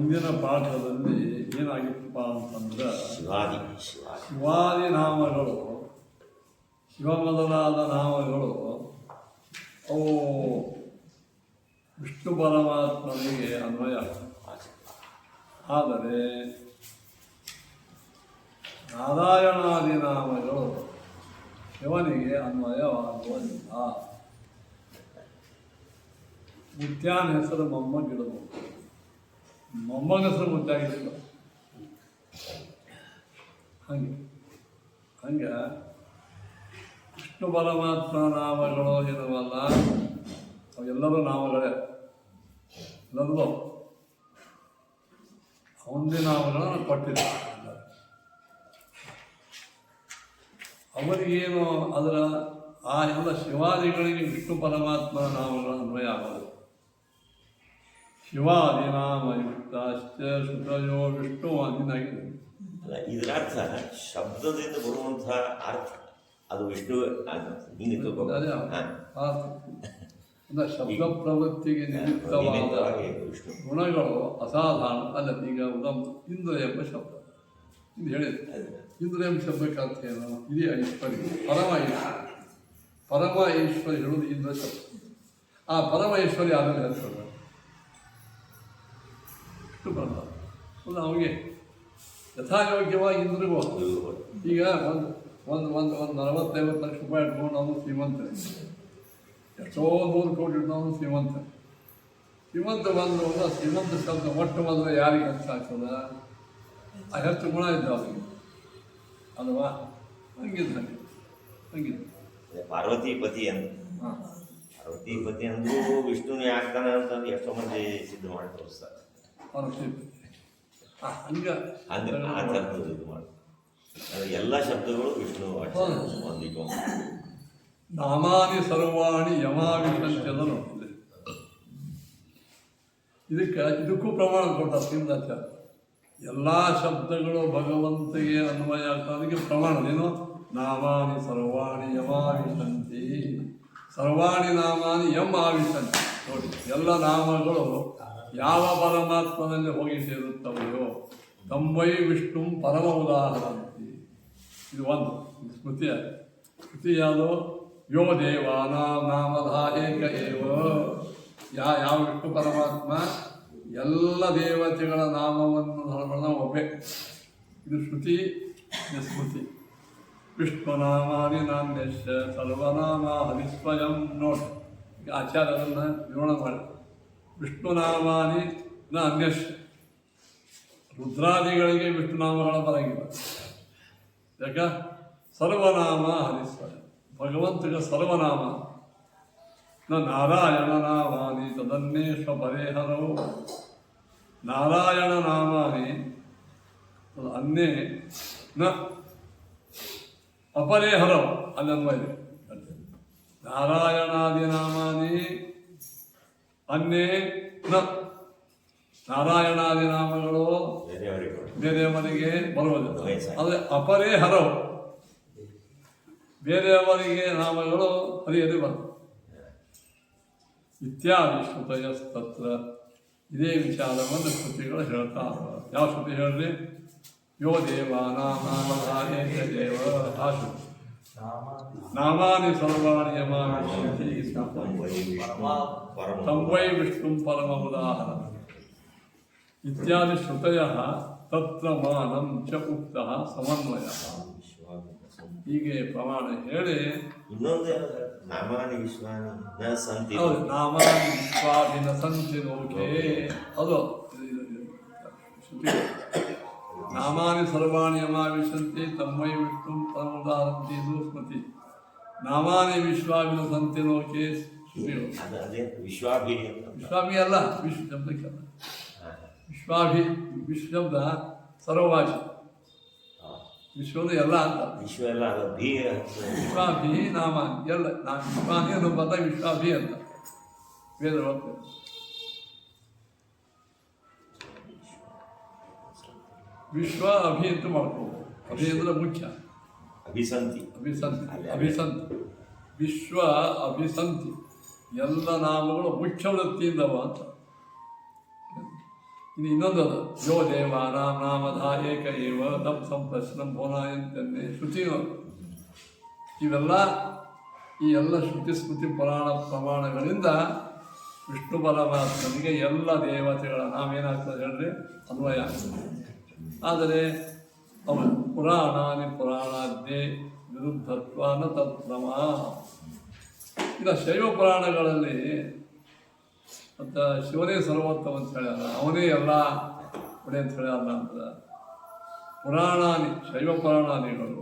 ಹಿಂದಿನ ಪಾಠದಲ್ಲಿ ಏನಾಗಿತ್ತಪ್ಪ ಅಂತಂದ್ರೆ ಶಿವಾದಿ ನಾಮಗಳು, ಶಿವ ಮೊದಲಾದ ನಾಮಗಳು ಅವು ವಿಷ್ಣು ಪರಮಾತ್ಮನಿಗೆ ಅನ್ವಯ. ಆದರೆ ನಾರಾಯಣಾದಿ ನಾಮಗಳು ಶಿವನಿಗೆ ಅನ್ವಯವಾಗುವುದಿಲ್ಲ. ಮುತ್ಯಾನ ಹೆಸರು ಮೊಮ್ಮಗಿಡಬಹುದು, ಮೊಮ್ಮನ ಹೆಸರು ಮುತ್ತಾಗಿಲ್ಲ. ಹಂಗೆ ವಿಷ್ಣು ಪರಮಾತ್ಮ ನಾಮಗಳು ಇರುವಲ್ಲ, ಅವೆಲ್ಲರೂ ನಾಮಗಳೇ, ಎಲ್ಲರೂ ಅವನದೇ ನಾಮಗಳನ್ನು ಕೊಟ್ಟಿದ್ದಾರೆ. ಅವರಿಗೇನು ಅದರ ಆ ಎಲ್ಲ ಶಿವಾದಿಗಳಿಗೆ ವಿಷ್ಣು ಪರಮಾತ್ಮನ ನಾಮಗಳ ಅನ್ವಯ ಆಗೋದು. ಶಿವಾದಿ ನಾಮ ಯುಕ್ತಾಶ್ಚ ಶ್ರುತಯೋ ವಿಷ್ಣು ಅಂದಿನಾಗಿದೆ. ಇದರ ಅರ್ಥ ಶಬ್ದದಿಂದ ಬರುವಂತಹ ಅರ್ಥ ಅದು ವಿಷ್ಣು ಶಬ್ದ ಪ್ರವೃತ್ತಿಗೆ ನಿಮಿತ್ತವಾದ ಗುಣಗಳು ಅಸಾಧಾರಣ ಅಲ್ಲ. ಈಗ ಇಂದ್ರ ಎಂಬ ಶಬ್ದ ಇದು ಹೇಳಿದೆ. ಇಂದ್ರ ಎಂಬ ಶಬ್ದಕ್ಕೆ ಅರ್ಥ ಏನು? ಇದೇ ಐಶ್ವರ್ಯ, ಪರಮ ಐಶ್ವರ್ಯ. ಪರಮ ಐಶ್ವರ್ಯ ಹೇಳೋದು ಇಂದ್ರ ಶಬ್ದ. ಆ ಪರಮ ಐಶ್ವರ್ಯ ಆಮೇಲೆ ಹೇಳ್ತಾರೆ ವಿಷ್ಣು ಪರಮಾತ್ಮ. ಅವನಿಗೆ ಯಥಾಯೋಗ್ಯವಾಗಿ ಇಂದ್ರಿಗೂ ಈಗ ಒಂದು 40-50 ಲಕ್ಷ ರೂಪಾಯಿ ಇಟ್ಕೊಂಡು ಅವನು ಶ್ರೀಮಂತ, ಎಷ್ಟೋ 100 ಕೋಟಿ ಇಟ್ಟು ಶ್ರೀಮಂತ. ಶ್ರೀಮಂತ ಶಬ್ದ ಮೊಟ್ಟ ಮೊದಲು ಯಾರಿಗೆ ಹೆಚ್ಚು ಹಾಕ್ತದ? ಆ ಹೆಚ್ಚು ಗುಣ ಇದ್ದ ಅವರಿಗೆ ಅಲ್ವಾ? ಹಂಗಿದ್ದು ಪಾರ್ವತಿಪತಿ ಅಂದ್ರೂ ವಿಷ್ಣುನೇ ಆಗ್ತಾನೆ ಅಂತಂದು ಎಷ್ಟೋ ಮಂದಿ ಸಿದ್ಧ ಮಾಡಿ ತೋರಿಸ್ತಾರೆ. ಪಾರ್ವತಿಪತಿ ಇದು ಮಾಡಿ ಎಲ್ಲ ಶಬ್ದಗಳು ವಿಷ್ಣು ಹೊಂದಿಕೊ. ನಾಮಾನಿ ಸರ್ವಾಣಿ ಯಮಾವಿಷಂತ್ಯದ ನೋಡ್ತಿದೆ. ಇದಕ್ಕೂ ಪ್ರಮಾಣ ಕೊಟ್ಟ ಶ್ರೀಮದಾಚಾರ್ಯ. ಎಲ್ಲ ಶಬ್ದಗಳು ಭಗವಂತಿಗೆ ಅನ್ವಯ ಆಗ್ತದಕ್ಕೆ ಪ್ರಮಾಣ ಏನು? ನಾಮಾನಿ ಸರ್ವಾಣಿ ಯಮಾವಿಷಂತಿ, ಸರ್ವಾಣಿ ನಾಮಾನಿ ಯಮ್ ಆವಿಷಂತಿ. ನೋಡಿ, ಎಲ್ಲ ನಾಮಗಳು ಯಾವ ಪರಮಾತ್ಮನಲ್ಲಿ ಹೋಗಿ ಸೇರುತ್ತವೆಯೋ ತಮ್ಮೈ ವಿಷ್ಣು ಪರಮ ಉದಾಹರಣೆ. ಇದು ಒಂದು ಸ್ಮೃತಿ. ಯಾವುದು? ಯೋ ದೇವಾನಾಮಧ ಏಕ ಏವ. ಯಾವ ವಿಷ್ಣು ಪರಮಾತ್ಮ ಎಲ್ಲ ದೇವತೆಗಳ ನಾಮವನ್ನು ಧರ್ಮದ ಒಬ್ಬೆ. ಇದು ಶ್ರುತಿ, ಇದು ಸ್ಮೃತಿ. ವಿಷ್ಣುನಾಮಾನಿ ನಾನ್ಯಶ್ಚ ಸರ್ವನಾಮ ಹರಿಸ್ವಯಂ. ನೋಡಿ, ಈಗ ಆಚಾರ್ಯರನ್ನು ವಿವರಣೆ ಮಾಡಿ, ವಿಷ್ಣುನಾಮಾನಿ ನ ಅನ್ಯಶ್ಚ. ರುದ್ರಾದಿಗಳಿಗೆ ವಿಷ್ಣುನಾಮಗಳ ಬರಂಗಿಲ್ಲ. ಯಾಕ? ಸರ್ವನಾಮ ಹರಿಸ್ವಯಂ. ಭಗವಂತಗ ಸರ್ವನಾಮ. ನ ನಾರಾಯಣ ನಾಮಾನಿ ತದನ್ನೇಶ್ವ ಪರೇಹರವು. ನಾರಾಯಣ ನಾಮಾನಿ ಅನ್ನೇ ನ ಅಪರೇಹರವು ಅಲ್ಲನ್ವಯ. ನಾರಾಯಣಾದಿ ನಾಮಾನಿ ಅನ್ನೇ ನ. ನಾರಾಯಣಾದಿ ನಾಮಗಳು ಬೇರೆಯವರಿಗೆ ಬರುವುದಿಲ್ಲ. ಆದರೆ ಅಪರೇಹರವು, ಬೇರೆಯವರಿಗೆ ನಾಮಗಳು ಹರಿಯದೆ ಬರ್ತವೆ. ಇತ್ಯಾದಿ ಶ್ರುತಯಸ್ತತ್ರ. ಇದೇ ವಿಚಾರವನ್ನು ಶ್ರುತಿಗಳು ಹೇಳ್ತಾ. ಯಾವ ಶ್ರುತಿ ಹೇಳ್ರಿ? ಯೋ ದೇವಾನಾಮಧಾರೇಕ ದೇವ. ಆ ಶ್ರುತಿ. ನಾಮಾನಿ ಸರ್ವಾಣಿ ಯಮಾವಿಷಂತಿ ತಂವೈ ವಿಷ್ಣು ಪರಮ ಉದಾಹರಣ. ಇತ್ಯಾದಿ ಶ್ರುತಯಃ ತತ್ರ ಮಾನಂ ಚ ಉಕ್ತಃ ಸಮನ್ವಯ. ಹೀಗೆ ಪ್ರಮಾಣ ಹೇಳಿ ನಾಮಾನಿ ವಿಶ್ವಾನಿ ವಿಶ್ವಾಭಿನ ಸಂತಿ ಲೋಕೆ. ಅದು ನಾಮಾನಿ ಸರ್ವಾಣಿ ಯಮಾವಿಷಂತಿ ತಮ್ಮೈ ವಿಷ್ಣು ಪರಮೋದಾಹರಂತಿ. ಇದು ಸ್ಮೃತಿ. ನಾಮಾನಿ ವಿಶ್ವಾಭಿನ ಸಂತಿ ಲೋಕೆ ವಿಶ್ವಾಭಿ ಅಲ್ಲ, ವಿಶ್ವ ಶಬ್ದಕ್ಕಲ್ಲ. ವಿಶ್ವ ಶಬ್ದ ಸರ್ವವಾಚಿ. ವಿಶ್ವದ ಎಲ್ಲ ಅಂತ. ವಿಶ್ವ ಎಲ್ಲ ವಿಶ್ವಾಭಿ ನಾಮಾನಿ ಎಲ್ಲ. ವಿಶ್ವಾನಿ ಅನ್ನೋ ಪದ ವಿಶ್ವಾಭಿ ಅಂತ ವೇದ ಬರ್ತದೆ. ವಿಶ್ವ ಅಭಿ ಅಂತ ಮಾಡ್ಕೋಬೋದು. ಅಭಿ ಅಂದ್ರೆ ಮುಖ್ಯ. ಅಭಿಸಂತಿ. ವಿಶ್ವ ಅಭಿಸಂತಿ. ಎಲ್ಲ ನಾಮಗಳು ಮುಖ್ಯ ವೃತ್ತಿಯಿಂದವ ಅಂತ. ಇದು ಇನ್ನೊಂದು ಯೋ ದೇವಾನಾಂ ನಾಮಧ ಏಕ ಏವ ತಂ ಸಂಪ್ರಶ್ನಂ ಭೋನಾಯಂತನ್ನೇ ಶ್ರುತಿ. ಇವೆಲ್ಲ ಈ ಎಲ್ಲ ಶ್ರುತಿ ಸ್ಮೃತಿ ಪುರಾಣ ಪ್ರಮಾಣಗಳಿಂದ ವಿಷ್ಣು ಪರಮಾತ್ಮನಿಗೆ ಎಲ್ಲ ದೇವತೆಗಳ ನಾವೇನಾಗ್ತದೆ ಹೇಳ್ರಿ ಅನ್ವಯ ಆಗ್ತದೆ. ಆದರೆ ಅವನು ಪುರಾಣಾನಿ ಪುರಾಣಾದ್ಯೆ ವಿರುದ್ಧತ್ವಾನ ತತ್ಪ್ರಮ. ಇನ್ನು ಶೈವ ಪುರಾಣಗಳಲ್ಲಿ ಮತ್ತು ಶಿವನೇ ಸರ್ವೋತ್ತಮ ಅಂತ ಹೇಳ್ಯಾರ, ಅವನೇ ಎಲ್ಲ ಒಡೆ ಅಂತ ಹೇಳ್ಯಾರ ಅಂತ. ಪುರಾಣಾನಿ ಶೈವ ಪುರಾಣಾದಿಗಳು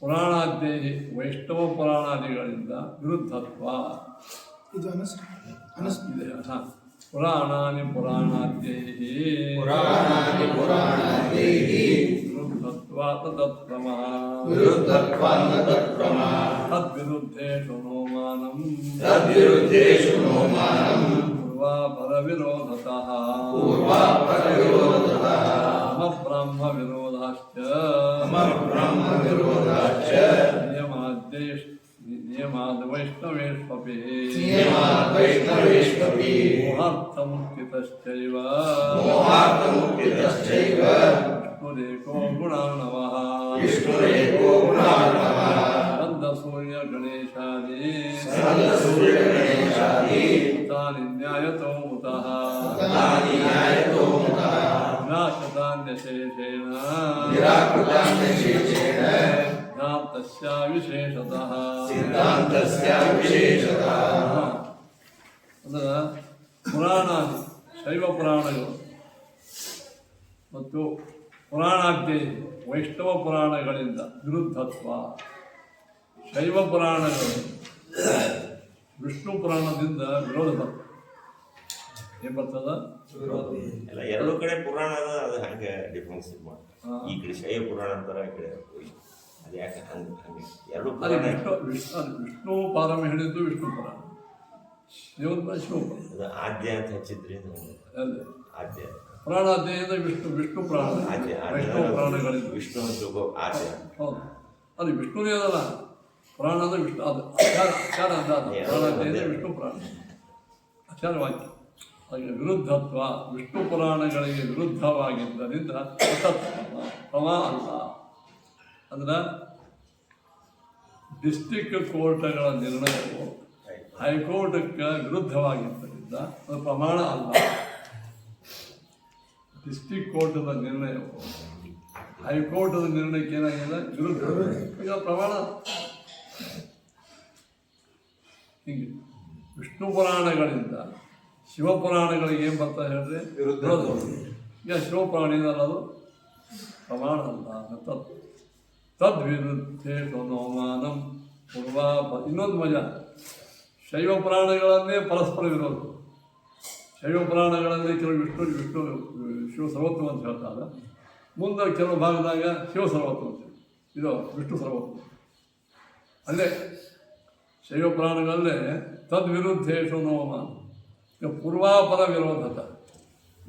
ಪುರಾಣಾದ್ಯೈ ವೈಷ್ಣವ ಪುರಾಣಾದಿಗಳಿಂದ ವಿರುದ್ಧತ್ವ ಇದೆ. ಪುರಾಣಾನಿ ಪುರಾಣಾದ್ಯೈ ವಿರುದ್ಧತ್ವಾತ್ ತತ್ಪ್ರಮಃ ತದ್ವಿರುದ್ಧೇಷು ನೋ ಮಾನಂ ಪೂರ್ವಾಪರವಿರೋಧತಃ ಸಮಬ್ರಹ್ಮ ವಿರೋಧಾಶ್ಚ ನಿಯಮಾದ್ ವೈಷ್ಣವೇಷ್ವಪಿ ಮೋಹಾರ್ಥಮುಕ್ತಿತಶ್ಚೈವ ವಿಷ್ಣುರೇಕೋ ಗುಣಾರ್ಣವಃ ಸ್ಕಂದಸೂರ್ಯ ಗಣೇಶಾದಿ ತಾನಿ ನ್ಯಾಯತೋ ಮುತಃ ನಿರಾಕೃತಾನ್ಯಶೇಷೇಣ ಸಿದ್ಧಾಂತಸ್ಯ ವಿಶೇಷತಃ. ಅಂದ್ರೆ ಪುರಾಣಾದಿ ಶೈವ ಪುರಾಣಗಳು ಮತ್ತು ಪುರಾಣಾದ್ಯೈ ವೈಷ್ಣವ ಪುರಾಣಗಳಿಂದ ವಿರುದ್ಧತ್ವ. ಶೈವ ಪುರಾಣಗಳು ವಿಷ್ಣು ಪುರಾಣದಿಂದ ವಿರೋಧ ಬರ್ತದೆ. ಏನು ಬರ್ತದ? ಎಲ್ಲ ಎರಡು ಕಡೆ ಪುರಾಣ ಅದ, ಅದು ಹಂಗೆ ಡಿಫ್ರೆನ್ಸ್ ಮಾಡ್ತಾರೆ. ಈ ಕಡೆ ಶೈವ ಪುರಾಣ ಅಂತಾರ, ಈ ಕಡೆ ಅದು ಯಾಕೆ ಹಂಗೆ ಹಂಗೆ ಎರಡು ಪುರಾಣ. ವಿಷ್ಣು ಪಾರಮ ಹೇಳಿದ್ದು ವಿಷ್ಣು ಪುರಾಣ, ಶಿವ ಅದು ಆದ್ಯ ಅಂತ ಹಚ್ಚಿದ್ರಿ. ಆದ್ಯ ಪುರಾಣಾದ್ಯದಿಂದ ವಿಷ್ಣು ಪುರಾಣ, ವೈಷ್ಣವ ಪುರಾಣಗಳಿಂದ ವಿಷ್ಣು ಆದ್ಯ. ಹೌದು, ಅದು ವಿಷ್ಣುನೇ ಅದಲ್ಲ. ಪುರಾಣ ಅಂದ್ರೆ ವಿಷ್ಣು, ಅದು ಆಚಾರ ಅಂದ. ಪುರಾಣಾದ್ಯದಿಂದ ವಿಷ್ಣು ಪುರಾಣ ಆಚಾರವಾಕ್ಯ. ಹಾಗೆ ವಿರುದ್ಧತ್ವ ವಿಷ್ಣು ಪುರಾಣಗಳಿಗೆ ವಿರುದ್ಧವಾಗಿದ್ದರಿಂದ ಪ್ರಮ ಅಲ್ಲ. ಅಂದ್ರೆ ಡಿಸ್ಟಿಕ್ ಕೋರ್ಟ್ಗಳ ನಿರ್ಣಯವು ಹೈಕೋರ್ಟ್ಗೆ ವಿರುದ್ಧವಾಗಿದ್ದರಿಂದ ಅದು ಪ್ರಮಾಣ ಅಲ್ಲ. ಡಿಸ್ಟಿಕ್ ಕೋರ್ಟದ ನಿರ್ಣಯವು ಹೈಕೋರ್ಟದ ನಿರ್ಣಯಕ್ಕೆ ಏನಾಗಿದೆ? ವಿರುದ್ಧ. ಈಗ ಪ್ರಮಾಣ ಹೀಗೆ ವಿಷ್ಣು ಪುರಾಣಗಳಿಂದ ಶಿವಪುರಾಣಗಳಿಗೆ ಏನು ಬರ್ತಾ ಹೇಳ್ರಿ? ವಿರೋಧ. ಈಗ ಶಿವಪುರಾಣ ಏನಲ್ಲ, ಅದು ಪ್ರಮಾಣ ಅಲ್ಲ. ತದ್ವಿರುದ್ಧೇಷು ನೋ ಮಾನಂ ಇನ್ನೊಂದು ಮಜಾ, ಶೈವ ಪುರಾಣಗಳನ್ನೇ ಪರಸ್ಪರ ವಿರೋಧ. ಶೈವ ಪುರಾಣಗಳಲ್ಲಿ ಕೆಲವು ವಿಷ್ಣು ಶಿವ ಸರ್ವೋತ್ತಮ ಅಂತ ಹೇಳ್ತಾರೆ, ಮುಂದೆ ಕೆಲವು ಭಾಗದಾಗ ಶಿವ ಸರ್ವೋತ್ತಮ ಅಂತ, ಇದು ವಿಷ್ಣು ಸರ್ವೋತ್ತಮ. ಅಲ್ಲೇ ಶೈವ ಪುರಾಣಗಳಲ್ಲೇ ತದ್ವಿರುದ್ಧೇಷು ನೋ ಮಾನ, ಪೂರ್ವಾಪರ ವಿರೋಧತ.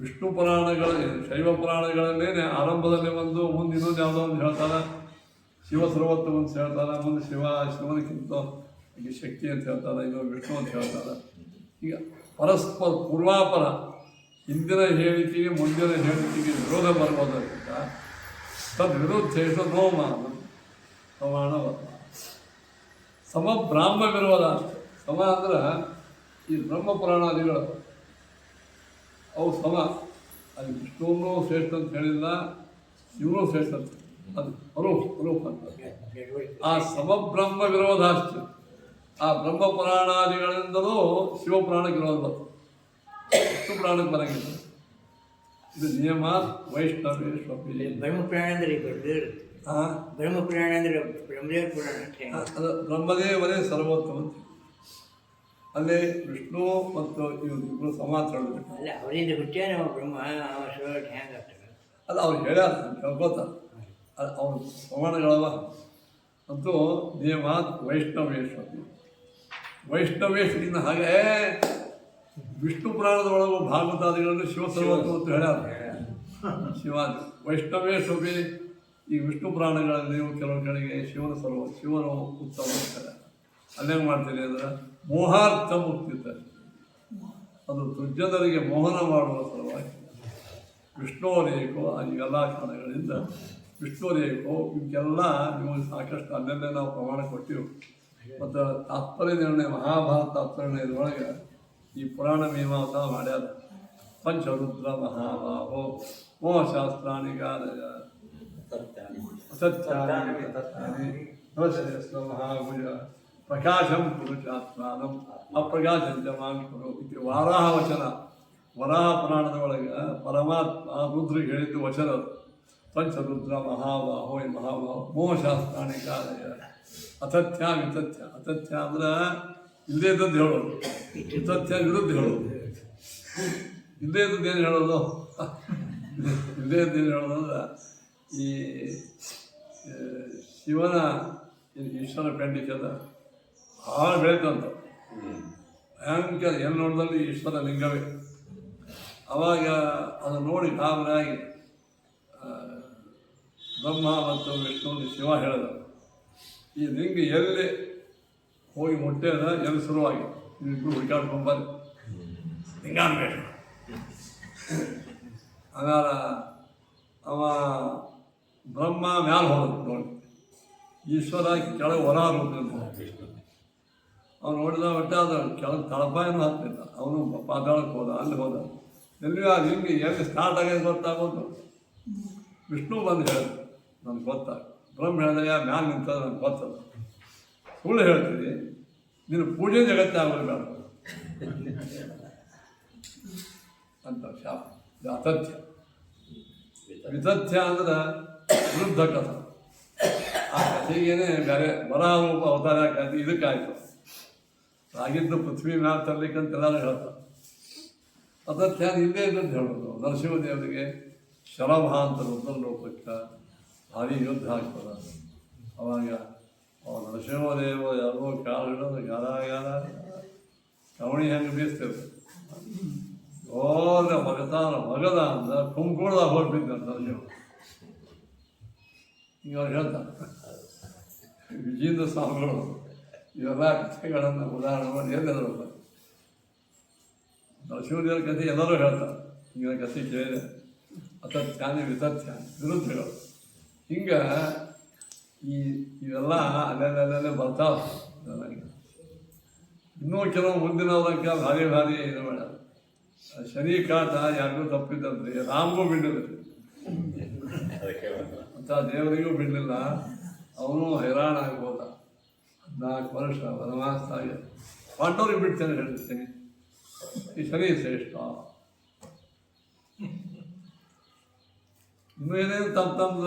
ವಿಷ್ಣು ಪುರಾಣಗಳ ಶೈವ ಪುರಾಣಗಳಲ್ಲೇನೆ ಆರಂಭದಲ್ಲಿ ಒಂದು, ಮುಂದೆ ಇನ್ನೊಂದು ಯಾವುದೋ ಒಂದು ಹೇಳ್ತಾರೆ, ಶಿವ ಸರ್ವೋತ್ತಮ ಅಂತ ಹೇಳ್ತಾರೆ, ಮುಂದೆ ಶಿವನಿಗಿಂತ ಶಕ್ತಿ ಅಂತ ಹೇಳ್ತಾರೆ, ಇನ್ನೊಂದು ವಿಷ್ಣು ಅಂತ ಹೇಳ್ತಾರೆ. ಈಗ ಪರಸ್ಪರ ಪೂರ್ವಾಪರ ಹಿಂದಿನ ಹೇಳಿಕೆಗೆ ಮುಂದಿನ ಹೇಳಿಕೆಗೆ ವಿರೋಧ ಬರುವುದರಿಂದ ತದ್ವಿರುದ್ಧೇಷು ನೋ ಮಾನ ಪ್ರಮಾಣವಲ್ಲ. ಸಮ ಬ್ರಾಹ್ಮ ವಿರೋಧ ಅಷ್ಟೆ. ಸಮ ಅಂದ್ರೆ ಈ ಬ್ರಹ್ಮ ಪುರಾಣಾದಿಗಳು ಅವು ಸಮ. ಅದು ವಿಷ್ಣುವೂ ಶ್ರೇಷ್ಠ ಅಂತ ಹೇಳಿಲ್ಲ, ಇವನು ಶ್ರೇಷ್ಠ ಅಂತ, ಅದು ಅರೂಪ ಅಂತ. ಆ ಸಮಬ್ರಹ್ಮ ವಿರೋಧ ಅಷ್ಟೆ. ಆ ಬ್ರಹ್ಮ ಪುರಾಣಾದಿಗಳಿಂದಲೂ ಶಿವಪುರಾಣಕ್ಕೆ ವಿರೋಧ ಬರ್ತದೆ, ವಿಷ್ಣು ಪುರಾಣಕ್ಕೆ ಬರಂಗಿಲ್ಲ. ಇದು ನಿಯಮ ವೈಷ್ಣವೇಶ್ವಪಿ. ಬ್ರಹ್ಮಪುರಾಣ ಅಂದ್ರೆ ಬ್ರಹ್ಮಪುರಾಣ ಅಂದ್ರೆ ಬ್ರಹ್ಮದೇವ ಪುರಾಣ. ಅದು ಬ್ರಹ್ಮದೇವರೇ ಸರ್ವೋತ್ತಮ ಅಂತ. ಅಲ್ಲೇ ವಿಷ್ಣು ಮತ್ತು ಇವರು ಸಮಾಚಾರ ಅಲ್ಲ, ಅವರಿಂದ ಹುಟ್ಟ್ಯಾನ ಬ್ರಹ್ಮ ಹ್ಯಾಂಗ ಆಗ್ತದೆ. ಅದು ಅವ್ರು ಹೇಳ್ಯಾರ, ಕೇಳ್ಕೋತಾರೆ. ಅದು ಅವ್ರ ಪ್ರಮಾಣಗಳವ ಅಂತೂ ನಿಯಮ ವೈಷ್ಣವೇಶ್ವಪಿ. ವೈಷ್ಣವೇಶ್ವರಿನ ಹಾಗೆ ವಿಷ್ಣು ಪುರಾಣದ ಒಳಗೂ ಭಾಗವತಾದಿಗಳನ್ನು ಶಿವ ಸರ್ವೋತ್ತಮ ಅಂತ ಹೇಳ್ಯಾರ. ಶಿವಾದಿ ವೈಷ್ಣವೇಶ್ವಪಿ. ಈ ವಿಷ್ಣು ಪುರಾಣಗಳಲ್ಲಿ ಕೆಲವು ಕಡೆಗೆ ಶಿವನು ಉತ್ತಮ ಅಂತಾರೆ. ಅಲ್ಲೇನು ಮಾಡ್ತೀರಿ ಅಂದ್ರೆ ಮೋಹಾರ್ಥ ಮುಕ್ತಿತ, ಅದು ದುರ್ಜನರಿಗೆ ಮೋಹನ ಮಾಡುವ ಸಲುವಾಗಿ ವಿಷ್ಣುವರೇಕೋ ಈಗೆಲ್ಲ ಕಾರಣಗಳಿಂದ ವಿಷ್ಣುವರೇಕೋ ಇವಕ್ಕೆಲ್ಲ ನಿಮಗೆ ಸಾಕಷ್ಟು ಅಲ್ಲೆಲ್ಲೇ ನಾವು ಪ್ರಮಾಣ ಕೊಟ್ಟಿವಿ. ಮತ್ತು ತಾತ್ಪರ್ಯ ನಿರ್ಣಯ ಮಹಾಭಾರತ ತಾತ್ಪರ್ಯ ನಿರ್ಣಯದೊಳಗೆ ಈ ಪುರಾಣ ಮೀಮಾಂಸಾ ಮಾಡ್ಯಾರ. ಪಂಚರುದ್ರ ಮಹಾಭಾವೋ ಮೋಹಶಾಸ್ತ್ರಾಣಿ ಗಾದಯ ಸತ್ಯಾನಿ ಮಹಾಭುಜ ಪ್ರಕಾಶಂ ಕುರು ಚಾತ್ಮಾನಂ ಅಪ್ರಕಾಶಂಚ ಮಾಂ ಕುರು ಇದು ವಾರಾಹ ವಚನ. ವರಾಹ ಪುರಾಣದ ಒಳಗೆ ಪರಮಾತ್ಮ ರುದ್ರಿಗೆ ಹೇಳಿದ್ದು ವಚನ. ಪಂಚರುದ್ರ ಮಹಾಬಾಹೋ ಈ ಮಹಾಬಾಹೋ ಮೋಹಶಾಸ್ತ್ರಾಣಿ ಗಾದಯ ಅತಥ್ಯ ವಿತಥ್ಯ. ಅತಥ್ಯ ಅಂದ್ರೆ ಇಲ್ಲದೇ ಇದ್ದದ್ದು ಹೇಳೋದು, ವಿತಥ್ಯ ವಿರುದ್ಧ ಹೇಳೋದು. ಇಲ್ಲದೇ ಇದ್ದದ್ದು ಏನು ಹೇಳೋದು? ಇಲ್ಲದೇ ಇದ್ದೇನು ಹೇಳೋದು ಅಂದ್ರೆ ಈ ಶಿವನ ಈಶ್ವರ ಪೆಂಡಿಕದ ಭಾಳ ಬೆಳೀತಂತ ಭಯಂಕರ. ಎಲ್ಲಿ ನೋಡಿದಲ್ಲಿ ಈಶ್ವರ ಲಿಂಗವೇ. ಅವಾಗ ಅದು ನೋಡಿ ಗಾಬರಿಯಾಗಿ ಬ್ರಹ್ಮ ಮತ್ತು ವಿಷ್ಣು ಶಿವ ಹೇಳಿದ, ಈ ಲಿಂಗ ಎಲ್ಲಿ ಹೋಗಿ ಮುಟ್ಟೆದ ಎಲ್ಲಿ ಶುರುವಾಗಿ ಇಬ್ಬರು ಹುಡುಕಾಡ್ಕೊಂಬರ್ರಿ ಲಿಂಗಾನ್ವೇಷ. ಆಗಾರ ಅವ ಬ್ರಹ್ಮ ಮ್ಯಾಲ ಹೋದ ನೋಡಿ, ಈಶ್ವರ ಕೆಳಗೆ ಹೊರ ರೂಪದಿಂದ ಅವ್ನು ನೋಡಿದ ಒಟ್ಟೆ ಅದು ಕೆಳಗೆ ತಳಪಾಯನೂ ಹತ್ತಿಲ್ಲ. ಅವನು ಪಾತಾಳಕ್ಕೆ ಹೋದ, ಅಲ್ಲಿ ಹೋದ. ಎಲ್ಲಿ ಆ ಲಿಂಗ ಎಲ್ಲಿ ಸ್ಟಾರ್ಟ್ ಆಗೋದು ಗೊತ್ತಾಗೋದು. ವಿಷ್ಣು ಬಂದು ಹೇಳಿದ್ರು ನನಗೆ ಗೊತ್ತಾಗ. ಬ್ರಹ್ಮ ಹೇಳಿದಾಗ ಮ್ಯಾಲ ನಿಂತದ ನನಗೆ ಗೊತ್ತದ. ಸುಳ್ಳು ಹೇಳ್ತೀರಿ, ನೀನು ಪೂಜೆ ಜಗತ್ತೇ ಆಗೋದು ಬೇಡ ಅಂತ ಶಾಪ. ಅತಥ್ಯ. ವಿತಥ್ಯ ಅಂದ್ರೆ ವಿರುದ್ಧ ಕಥೆ. ಆ ಕಥೆಗೇನೆ ಬೇರೆ ವರಾಹ ರೂಪ ಅವತಾರ ಕಥೆ ಇದಕ್ಕಾಯ್ತು. ಆಗಿದ್ದು ಪೃಥ್ವಿ ಮ್ಯಾಲ ತರಲಿಕ್ಕಂತ ಎಲ್ಲರೂ ಹೇಳ್ತಾರೆ. ಅತಥ್ಯ ಇಲ್ಲೇ ಇದ್ದಂತ ಹೇಳೋದು. ನರಸಿಂಹದೇವರಿಗೆ ಶರಭ ಅಂತ ರುದ್ರ ಲೋಕಕ್ಕೆ ಭಾರಿ ಯುದ್ಧ ಆಗ್ತದೆ. ಅವಾಗ ನರಸಿಂಹದೇವ ಯಾರೋ ಕಾಲು ಹಿಡೋದು ಗಾರ ಕವಣಿ ಹೆಂಗೆ ಬೀಸ್ತಿರ್ತಾರೆ. ಹೋದ ಮಗತಾನ ಮಗದ ಅಂತ ಕುಂಕುಳದಾಗ ಹೊರಬಿದ್ದಂತ ನರಸಿಂಹ. ಈಗ ಅವ್ರು ಹೇಳ್ತಾರೆ ವಿಜೇಂದ್ರ ಸ್ವಾಮಿಗಳು ಇವೆಲ್ಲ ಕಥೆಗಳನ್ನು ಉದಾಹರಣೆ ಮಾಡಿ ಎಲ್ಲರೂ ನರಸಿಂಹದೇವರ ಕಥೆ ಎಲ್ಲರೂ ಹೇಳ್ತಾರೆ. ಈಗ ಕಥೆ ಕೇಳಿದೆ. ಅತಥ್ಯಾನಿ ವಿತಥ್ಯ ವಿರುದ್ಧಗಳು. ಹಿಂಗೆ ಇವೆಲ್ಲ ಅಲ್ಲೆಲ್ಲೇ ಬರ್ತಾವೆ. ಇನ್ನೂ ಕೆಲವು ಮುಂದಿನವರಕ್ಕೆ ಭಾರಿ ಭಾರಿ ಇದು ಮಾಡ್ಯಾರ. ಶನಿ ಕಾಟ ಯಾರಿಗೂ ತಪ್ಪಿದ್ದಂದ್ರೆ ರಾಮಗೂ ಬಿಡಲಿಲ್ಲ ಅಂತ, ದೇವರಿಗೂ ಬಿಡಲಿಲ್ಲ. ಅವನು ಹೈರಾಣ ಆಗ್ಬೋದ. 14 ವರ್ಷ ವನವಾಸ ಆಗಿ ಪಾಂಡವರಿಗೆ ಬಿಡ್ತೇನೆ ಹೇಳ್ತೀನಿ. ಈ ಶನಿ ಶ್ರೇಷ್ಠ. ಇನ್ನೂ ಏನೇನು ತಮ್ಮ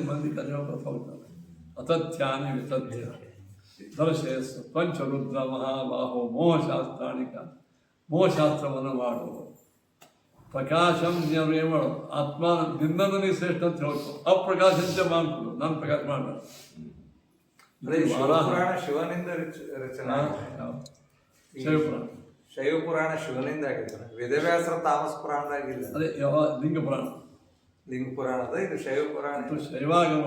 ಮಂದಿ ಕಥೆ ಹೋಗ್ತಾರೆ. ಅತಥ್ಯಾನಿ ವಿತಥ್ಯ ದರ್ಶಯಸ್ಸು ಪಂಚರುದ್ರ ಮಹಾಬಾಹೋ ಮೋಹಶಾಸ್ತ್ರಾಣಿಕ. ಮೋಹಶಾಸ್ತ್ರವನ್ನು ಮಾಡುವ ಪ್ರಕಾಶಂ ನೀವೇ ಮಾಡೋದು. ಆತ್ಮ ನಿನ್ನನ್ನು ನೀ ಶ್ರೇಷ್ಠ ಅಂತ ಹೇಳ್ಕೊ. ಅಪ್ರಕಾಶಂಚ ಮಾಡ್ಕೊಡು, ನಾನು ಪ್ರಕಾಶ ಮಾಡಬೇಡ. ಶಿವನಿಂದ ರಚನೆ. ಶೈವಪುರಾಣ. ಶೈವಪುರಾಣ ಶಿವನಿಂದ ಆಗಿದ್ದಾರೆ. ವೇದವ್ಯಾಸರ ತಾಮಸ ಪುರಾಣದಾಗಿಲ್ಲ. ಅದೇ ಯಾವ ಲಿಂಗ ಪುರಾಣ. ಲಿಂಗ ಪುರಾಣದ ಇದು ಶೈವಪುರಾಣ. ಶೈವಾಗಮ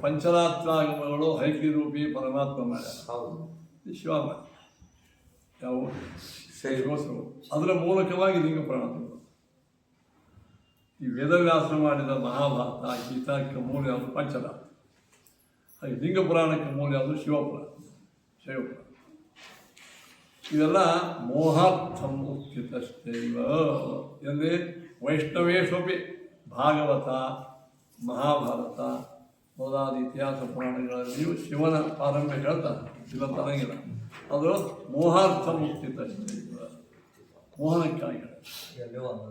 ಪಂಚರಾತ್ರಾಗಮಗಳು ಹೈಕಿ ರೂಪಿ ಪರಮಾತ್ಮ ಮಾಡ್ಯಾರ. ಹೌದು. ಶಿವ ಮಾಡಿ ಯಾವ ಶೈವೋತ್ಸವ ಅದರ ಮೂಲಕವಾಗಿ ಲಿಂಗ ಪುರಾಣ. ಈ ವೇದವ್ಯಾಸ ಮಾಡಿದ ಮಹಾಭಾರತ ಗೀತಾಕ್ಕೆ ಮೂಲ ಯಾವುದು? ಪಂಚರಾತ್ರ. ಹಾಗೆ ಲಿಂಗ ಪುರಾಣಕ್ಕೆ ಮೂಲ ಯಾವುದು? ಶಿವಪುರಾಣ, ಶೈವಪುರಾಣ. ಇವೆಲ್ಲ ಮೋಹಾರ್ಥಂ ಉತ್ಥಿತಶ್ಚೈವ ಎಂದರೆ ವೈಷ್ಣವೇಶ್ವಪಿ ಭಾಗವತ, ಮಹಾಭಾರತ ಮೊದಲಾದ ಇತಿಹಾಸ ಪುರಾಣಗಳಲ್ಲಿಯೂ ಶಿವನ ಪಾರಂಭ್ಯ ಹೇಳ್ತಾರೆ. ಶಿವ ತರಂಗಿಲ್ಲ. ಅದು ಮೋಹಾರ್ಥ ಉತ್ಥಿತಶ್ಚೈವ, ಮೋಹನಕ್ಕಾಗಿ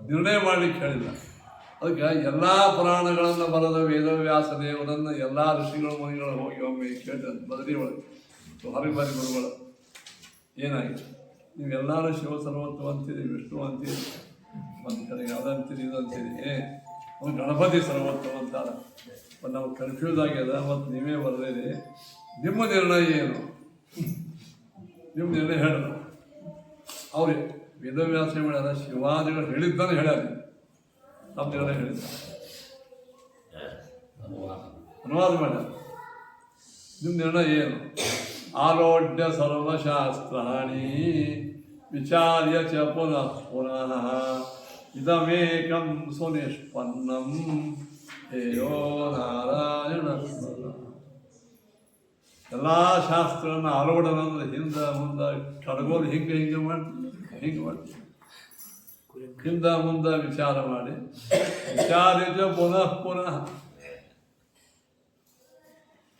ನಿರ್ಣಯ ಮಾಡಲಿಕ್ಕೆ ಹೇಳಿಲ್ಲ. ಅದಕ್ಕೆ ಎಲ್ಲ ಪುರಾಣಗಳನ್ನು ಬರೆದ ವೇದವ್ಯಾಸ ದೇವರನ್ನು ಎಲ್ಲ ಋಷಿಗಳು ಮುನಿಗಳು ಹೋಗಿ ಒಮ್ಮೆ ಕೇಳ್ತಾರೆ ಬದಲಿ ಒಳಗೆ. ಹೊರಗೆ ಬಾರಿ ಗುರುಗಳು ಏನಾಗಿದೆ, ನೀವೆಲ್ಲರೂ ಶಿವ ಸರ್ವತ್ವ ಅಂತೀರಿ, ವಿಷ್ಣು ಅಂತೀರಿ, ಒಂದು ಕಡೆ ಯಾವ್ದು ಅಂತೀರಿ, ಇದು ಅಂತೀರಿ, ಅವ್ನು ಗಣಪತಿ ಸರ್ವತ್ವ ಅಂತಾರೆ. ಮತ್ತು ನಾವು ಕನ್ಫ್ಯೂಸ್ ಆಗ್ಯದ. ಮತ್ತು ನೀವೇ ಬರದೇರಿ, ನಿಮ್ಮ ನಿರ್ಣಯ ಏನು? ನಿಮ್ಮ ನಿರ್ಣಯ ಹೇಳಿದ್ರು ಅವ್ರಿಗೆ. ವೇದವ್ಯಾಸ ಹೇಳ್ಯಾರ, ಶಿವಾದಿಗಳು ಹೇಳಿದ್ದಾನೆ ಹೇಳ್ಯಾರ, ನಮ್ಮ ನಿರ್ಣಯ ಹೇಳಿದ್ದ ಅನುವಾದ ಮಾಡ್ಯಾರ. ನಿಮ್ಮ ನಿರ್ಣಯ ಏನು? ಆರೋಢ್ಯ ಸರ್ವಶಾಸ್ತ್ರಾಣಿ ವಿಚಾರ್ಯ ಚ ಪುನಃ ಪುನಃ ಇದಮೇಕಂ ಸುನಿಷ್ಪನ್ನಂ ಹೇಯೋ ನಾರಾಯಣ ಸ್ಮರ. ಎಲ್ಲ ಶಾಸ್ತ್ರವನ್ನು ಆರೋಢನ ಅಂದ್ರೆ ಹಿಂದೆ ಮುಂದೆ ಕಡಗೋಲು ಹಿಂಗೆ ಮಾಡಿ ಹಿಂದೆ ಮುಂದೆ ವಿಚಾರ ಮಾಡಿ ವಿಚಾರಿತ ಪುನಃ